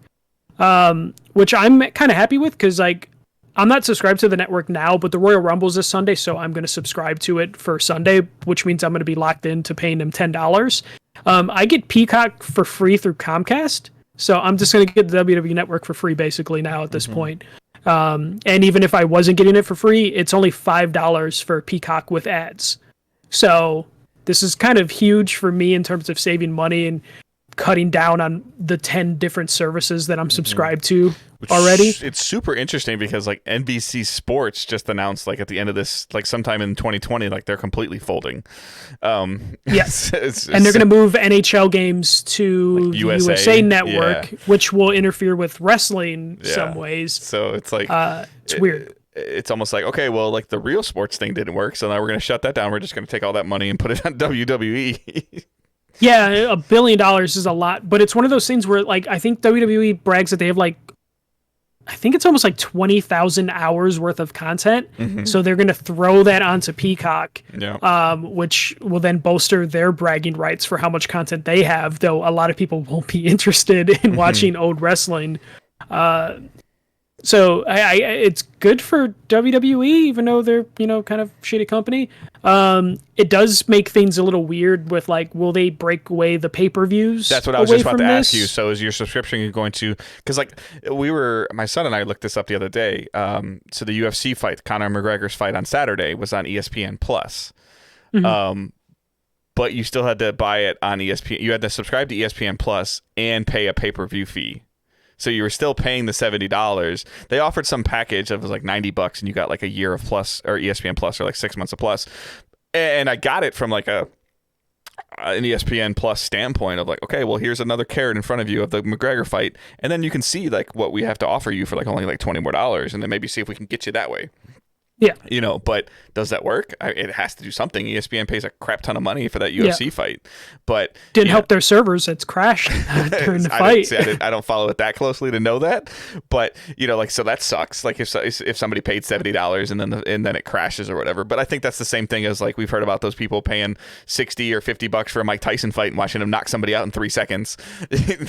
[SPEAKER 2] which I'm kind of happy with because like. I'm not subscribed to the network now, but the Royal Rumble's this Sunday, so I'm going to subscribe to it for Sunday, which means I'm going to be locked into paying them $10. I get Peacock for free through Comcast, so I'm just going to get the WWE Network for free basically now at this point. And even if I wasn't getting it for free, it's only $5 for Peacock with ads. So this is kind of huge for me in terms of saving money and cutting down on the 10 different services that I'm subscribed to already.
[SPEAKER 1] It's super interesting because like NBC Sports just announced like at the end of this, like sometime in 2020, like they're completely folding.
[SPEAKER 2] Yes. And they're going to move NHL games to like USA Network, which will interfere with wrestling some ways.
[SPEAKER 1] So it's like,
[SPEAKER 2] it's weird.
[SPEAKER 1] It's almost like, okay, well, like the real sports thing didn't work. So now we're going to shut that down. We're just going to take all that money and put it on WWE.
[SPEAKER 2] Yeah, $1 billion is a lot, but it's one of those things where, like, I think WWE brags that they have, like, I think it's almost like 20,000 hours worth of content. So they're going to throw that onto Peacock, which will then bolster their bragging rights for how much content they have, though a lot of people won't be interested in watching old wrestling. So it's good for WWE, even though they're, kind of shitty company. It does make things a little weird with like, will they break away the pay-per-views?
[SPEAKER 1] That's what I was just about to ask you. So is your subscription going to, because like my son and I looked this up the other day. So the UFC fight, Conor McGregor's fight on Saturday was on ESPN Plus. But you still had to buy it on ESPN. You had to subscribe to ESPN Plus and pay a pay-per-view fee. So you were still paying the $70. They offered some package that was like $90 and you got like a year of Plus or ESPN Plus or like 6 months of Plus. And I got it from like an ESPN Plus standpoint of like, okay, well, here's another carrot in front of you of the McGregor fight. And then you can see like what we have to offer you for like only like $20 more, and then maybe see if we can get you that way.
[SPEAKER 2] Yeah.
[SPEAKER 1] But does that work? It has to do something. ESPN pays a crap ton of money for that
[SPEAKER 2] Yeah.
[SPEAKER 1] UFC fight, but
[SPEAKER 2] Didn't help their servers. It's crashed during the fight.
[SPEAKER 1] I don't follow it that closely to know that, but so that sucks. Like if somebody paid $70 and then it crashes or whatever. But I think that's the same thing as like we've heard about those people paying $60 or $50 for a Mike Tyson fight and watching him knock somebody out in 3 seconds.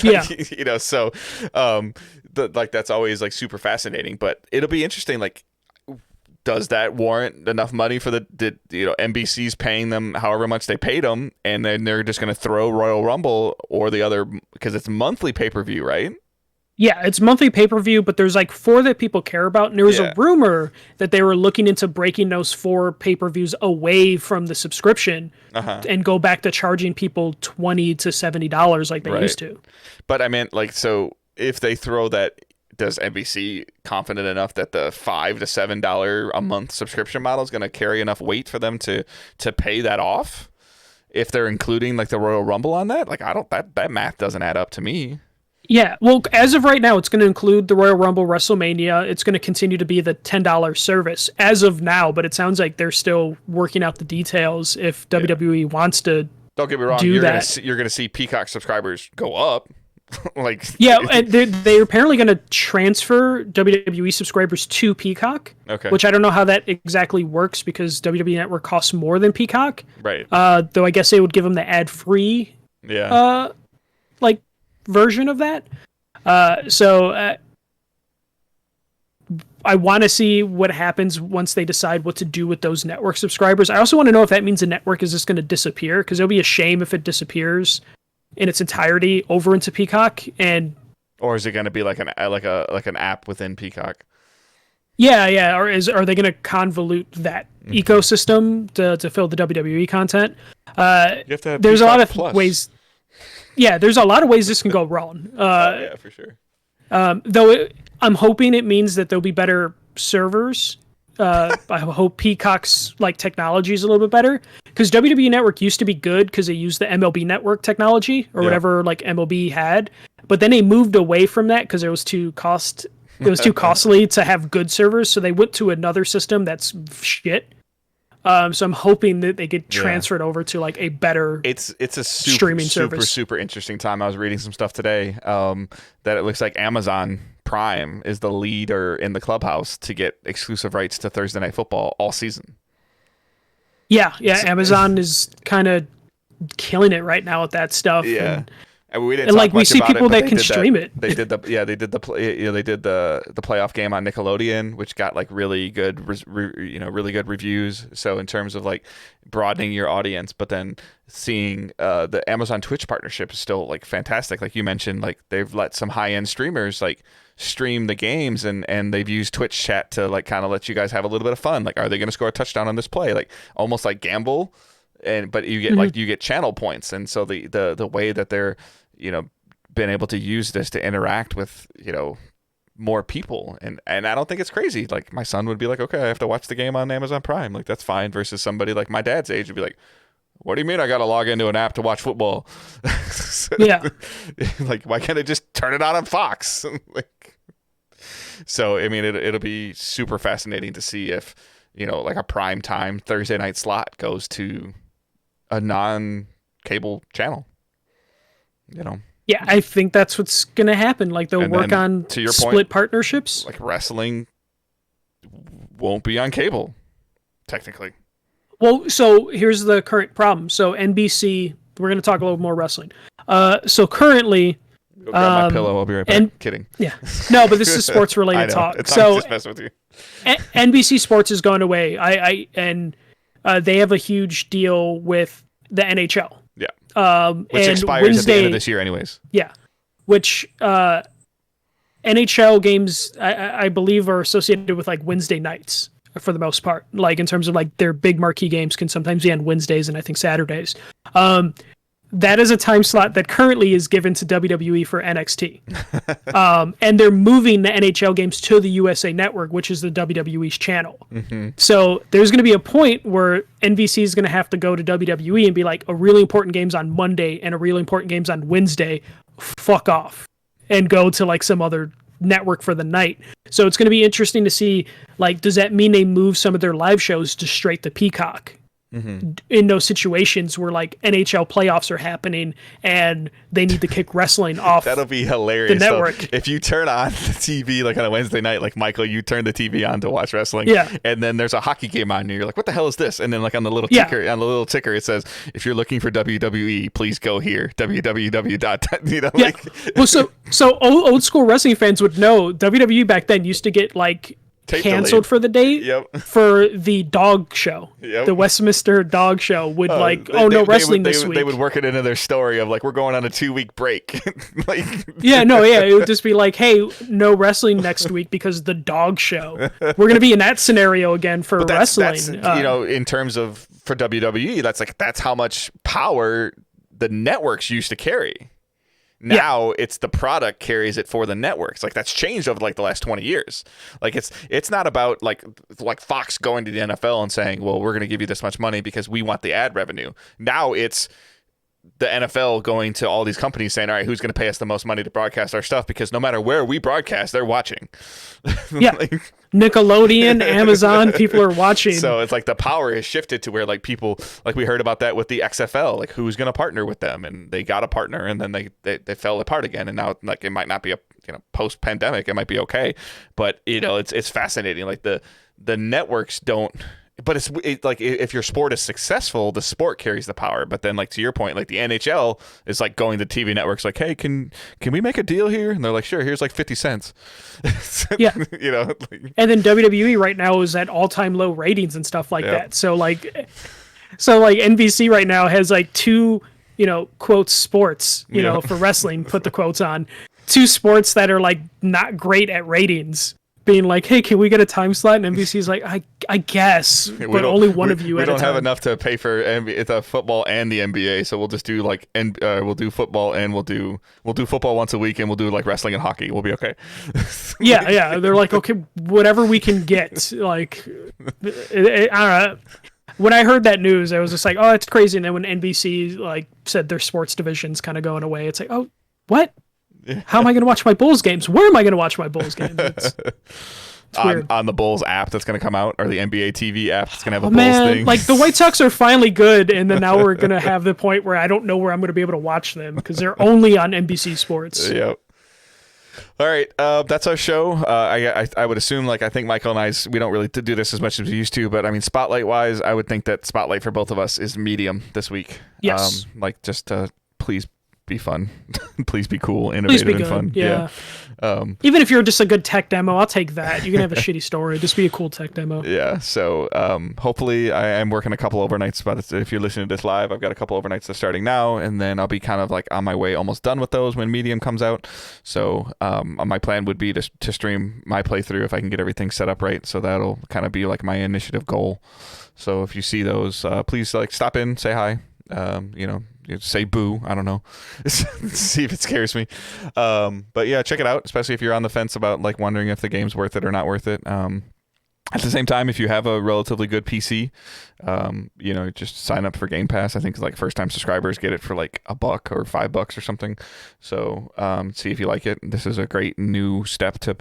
[SPEAKER 2] Yeah.
[SPEAKER 1] So that's always like super fascinating. But it'll be interesting. Like, does that warrant enough money for NBC's paying them however much they paid them, and then they're just going to throw Royal Rumble or the other, because it's monthly pay-per-view, right?
[SPEAKER 2] Yeah, it's monthly pay-per-view, but there's like 4 that people care about, and there was a rumor that they were looking into breaking those 4 pay-per-views away from the subscription and go back to charging people $20 to $70 like they used to.
[SPEAKER 1] But I meant, like, so if they throw that, does NBC confident enough that the $5 to $7 a month subscription model is going to carry enough weight for them to pay that off? If they're including like the Royal Rumble on that, like that math doesn't add up to me.
[SPEAKER 2] Yeah, well, as of right now, it's going to include the Royal Rumble, WrestleMania. It's going to continue to be the $10 service as of now, but it sounds like they're still working out the details if WWE wants to. Don't get me wrong, you're going
[SPEAKER 1] to see Peacock subscribers go up. Like,
[SPEAKER 2] yeah, and they're apparently going to transfer WWE subscribers to Peacock.
[SPEAKER 1] Okay.
[SPEAKER 2] Which I don't know how that exactly works because WWE Network costs more than Peacock.
[SPEAKER 1] Right.
[SPEAKER 2] Though I guess they would give them the ad-free.
[SPEAKER 1] Yeah.
[SPEAKER 2] Version of that. So I want to see what happens once they decide what to do with those network subscribers. I also want to know if that means the network is just going to disappear, because it'll be a shame if it disappears in its entirety over into Peacock.
[SPEAKER 1] Or is it going to be like an app within Peacock?
[SPEAKER 2] Yeah. Or are they going to convolute that ecosystem to fill the WWE content?
[SPEAKER 1] You have to have
[SPEAKER 2] there's
[SPEAKER 1] Peacock
[SPEAKER 2] a lot of
[SPEAKER 1] Plus.
[SPEAKER 2] ways. Yeah, there's a lot of ways this can go wrong.
[SPEAKER 1] Yeah, for sure.
[SPEAKER 2] Though I'm hoping it means that there'll be better servers. I hope Peacock's like technology is a little bit better, because WWE Network used to be good because they used the MLB Network technology or whatever like MLB had, but then they moved away from that because it was too costly to have good servers, so they went to another system that's shit. So I'm hoping that they get transferred over to like a better
[SPEAKER 1] it's a
[SPEAKER 2] streaming service.
[SPEAKER 1] Super interesting time. I was reading some stuff today that it looks like Amazon Prime is the leader in the clubhouse to get exclusive rights to Thursday Night Football all season.
[SPEAKER 2] Yeah, Amazon is kind of killing it right now with that stuff.
[SPEAKER 1] Yeah. And we didn't
[SPEAKER 2] and
[SPEAKER 1] talk
[SPEAKER 2] like we
[SPEAKER 1] much
[SPEAKER 2] see
[SPEAKER 1] about
[SPEAKER 2] people
[SPEAKER 1] it,
[SPEAKER 2] that can stream it.
[SPEAKER 1] They did the playoff game on Nickelodeon, which got like really good reviews. So in terms of like broadening your audience, but then seeing the Amazon Twitch partnership is still like fantastic. Like you mentioned, like they've let some high end streamers like stream the games, and they've used Twitch chat to like kind of let you guys have a little bit of fun. Like, are they going to score a touchdown on this play? Like almost like gamble. But you get like you get channel points, and so the way that they're been able to use this to interact with more people, and I don't think it's crazy. Like my son would be like, okay, I have to watch the game on Amazon Prime, like that's fine, versus somebody like my dad's age would be like, what do you mean I gotta log into an app to watch football?
[SPEAKER 2] Yeah.
[SPEAKER 1] Like why can't I just turn it on Fox? Like, so I mean it'll be super fascinating to see if like a prime time Thursday night slot goes to a non-cable channel.
[SPEAKER 2] Yeah, I think that's what's gonna happen. Like they'll work on
[SPEAKER 1] to your
[SPEAKER 2] split
[SPEAKER 1] point,
[SPEAKER 2] partnerships.
[SPEAKER 1] Like wrestling won't be on cable, technically.
[SPEAKER 2] Well, so here's the current problem. So NBC, we're gonna talk a little more wrestling. So currently,
[SPEAKER 1] Go grab my pillow. I'll be right back. Kidding.
[SPEAKER 2] Yeah, no, but this is sports related talk.
[SPEAKER 1] I'm just messing with you.
[SPEAKER 2] NBC Sports is going away. They have a huge deal with the NHL.
[SPEAKER 1] Yeah. Which expires at the end of this year, anyways.
[SPEAKER 2] Yeah. Which NHL games, I believe, are associated with like Wednesday nights for the most part. Like in terms of like their big marquee games can sometimes be on Wednesdays and I think Saturdays. That is a time slot that currently is given to WWE for NXT. And they're moving the NHL games to the USA Network, which is the WWE's channel. Mm-hmm. So there's going to be a point where NBC is going to have to go to WWE and be like, a really important game's on Monday and a really important game's on Wednesday. Fuck off. And go to like some other network for the night. So it's going to be interesting to see, like, does that mean they move some of their live shows to straight to Peacock? In those situations where like NHL playoffs are happening and they need to kick wrestling off.
[SPEAKER 1] That'll be hilarious.
[SPEAKER 2] The network.
[SPEAKER 1] So if you turn on the TV like on a Wednesday night, like Michael, you turn the TV on to watch wwrestling.
[SPEAKER 2] Yeah.
[SPEAKER 1] And then there's a hockey game on, and you're like, what the hell is this? And then like on the little ticker, it says, if you're looking for WWE, please go here. www. You know,
[SPEAKER 2] yeah. Well, so old school wrestling fans would know WWE back then used to get like canceled for the date for the dog show. The Westminster dog show would no wrestling this week.
[SPEAKER 1] They would work it into their story of like, we're going on a 2-week break. Like,
[SPEAKER 2] it would just be like, hey, no wrestling next week because the dog show. We're going to be in that scenario again for wrestling.
[SPEAKER 1] That's, in terms of for WWE, that's how much power the networks used to carry. Now it's the product carries it for the networks. Like that's changed over like the last 20 years. Like it's not about like Fox going to the NFL and saying, well, we're going to give you this much money because we want the ad revenue. Now it's the NFL going to all these companies saying, all right, who's going to pay us the most money to broadcast our stuff? Because no matter where we broadcast, they're watching.
[SPEAKER 2] Nickelodeon, Amazon, people are watching.
[SPEAKER 1] So it's like the power has shifted to where like people, like we heard about that with the XFL, like who's going to partner with them, and they got a partner and then they fell apart again. And now like it might not be post pandemic, it might be okay, but it's fascinating. Like the networks don't. But it's like if your sport is successful, the sport carries the power. But then, like to your point, like the NHL is like going to TV networks, like, hey, can we make a deal here? And they're like, sure, here's like 50 cents.
[SPEAKER 2] And then WWE right now is at all-time low ratings and stuff like that. So like NBC right now has like two, quotes sports, for wrestling, put the quotes on, two sports that are like not great at ratings. Being like, hey, can we get a time slot? And NBC's like, I guess, but only one of you.
[SPEAKER 1] We
[SPEAKER 2] at
[SPEAKER 1] don't
[SPEAKER 2] a time.
[SPEAKER 1] have enough to pay for the football and the NBA, so we'll just do like, we'll do football and we'll do football once a week, and we'll do like wrestling and hockey. We'll be okay.
[SPEAKER 2] Yeah. They're like, okay, whatever we can get. Like, I don't know. When I heard that news, I was just like, oh, that's crazy. And then when NBC like said their sports division's kind of going away, it's like, oh, what? How am I going to watch my Bulls games? Where am I going to watch my Bulls games? It's weird.
[SPEAKER 1] On the Bulls app that's going to come out, or the NBA TV app that's going to have a Bulls thing.
[SPEAKER 2] Like the White Sox are finally good, and then now we're going to have the point where I don't know where I'm going to be able to watch them because they're only on NBC Sports.
[SPEAKER 1] Yep. All right, that's our show. I would assume, like I think Michael and we don't really do this as much as we used to, but I mean, spotlight wise, I would think that spotlight for both of us is medium this week.
[SPEAKER 2] Yes.
[SPEAKER 1] Just please be fun. Please be cool, innovative, and fun.
[SPEAKER 2] Yeah. Even if you're just a good tech demo, I'll take that. You can have a shitty story. Just be a cool tech demo.
[SPEAKER 1] Yeah. So hopefully I am working a couple overnights, but if you're listening to this live, I've got a couple overnights that's starting now, and then I'll be kind of like on my way, almost done with those when Medium comes out. So my plan would be to stream my playthrough if I can get everything set up right. So that'll kind of be like my initiative goal. So if you see those, please like stop in, say hi. Say boo. I don't know. See if it scares me. But yeah, check it out, especially if you're on the fence about like wondering if the game's worth it or not worth it. At the same time, if you have a relatively good PC, just sign up for Game Pass. I think like first time subscribers get it for like $1 or $5 or something. So see if you like it. This is a great new step to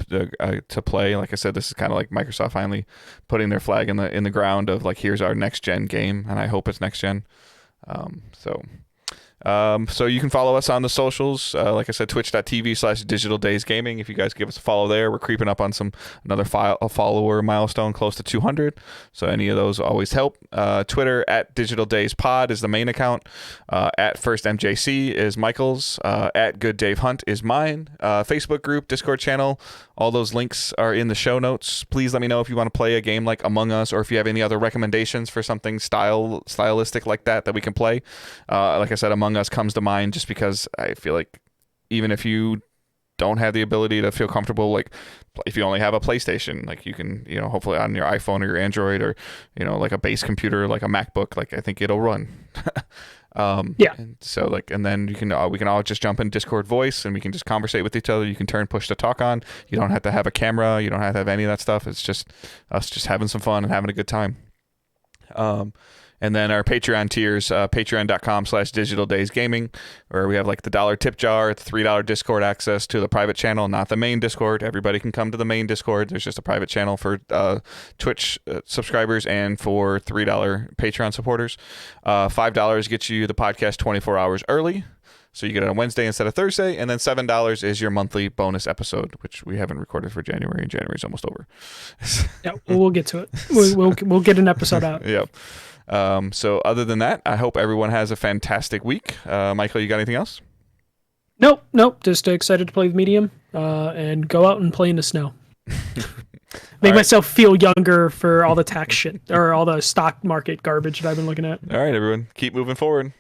[SPEAKER 1] play. Like I said, this is kind of like Microsoft finally putting their flag in the ground of like, here's our next gen game, and I hope it's next gen. So you can follow us on the socials. Like I said, twitch.tv/digitaldaysgaming. If you guys give us a follow there, we're creeping up on another follower milestone close to 200. So any of those always help. Twitter @DigitalDaysPod is the main account. @FirstMJC is Michael's. @GoodDaveHunt is mine. Facebook group, Discord channel. All those links are in the show notes. Please let me know if you want to play a game like Among Us, or if you have any other recommendations for something stylistic like that we can play. Like I said, Among Us comes to mind just because I feel like even if you don't have the ability to feel comfortable, like if you only have a PlayStation, like you can, hopefully on your iPhone or your Android, or like a base computer like a MacBook, like I think it'll run. And so and then we can all just jump in Discord voice, and we can just conversate with each other. You can turn push to talk on. You don't have to have a camera. You don't have to have any of that stuff. It's just us just having some fun and having a good time. And then our Patreon tiers, patreon.com/digitaldaysgaming, where we have like the $1 tip jar, the $3 Discord access to the private channel, not the main Discord. Everybody can come to the main Discord. There's just a private channel for Twitch subscribers and for $3 Patreon supporters. $5 gets you the podcast 24 hours early. So you get it on Wednesday instead of Thursday, and then $7 is your monthly bonus episode, which we haven't recorded for January, and January's almost over.
[SPEAKER 2] Yeah, we'll get to it. We'll get an episode out.
[SPEAKER 1] Yep. So other than that, I hope everyone has a fantastic week. Michael, you got anything else?
[SPEAKER 2] Nope. Just excited to play with Medium and go out and play in the snow. Make myself feel younger for all the tax shit or all the stock market garbage that I've been looking at.
[SPEAKER 1] All right, everyone, keep moving forward.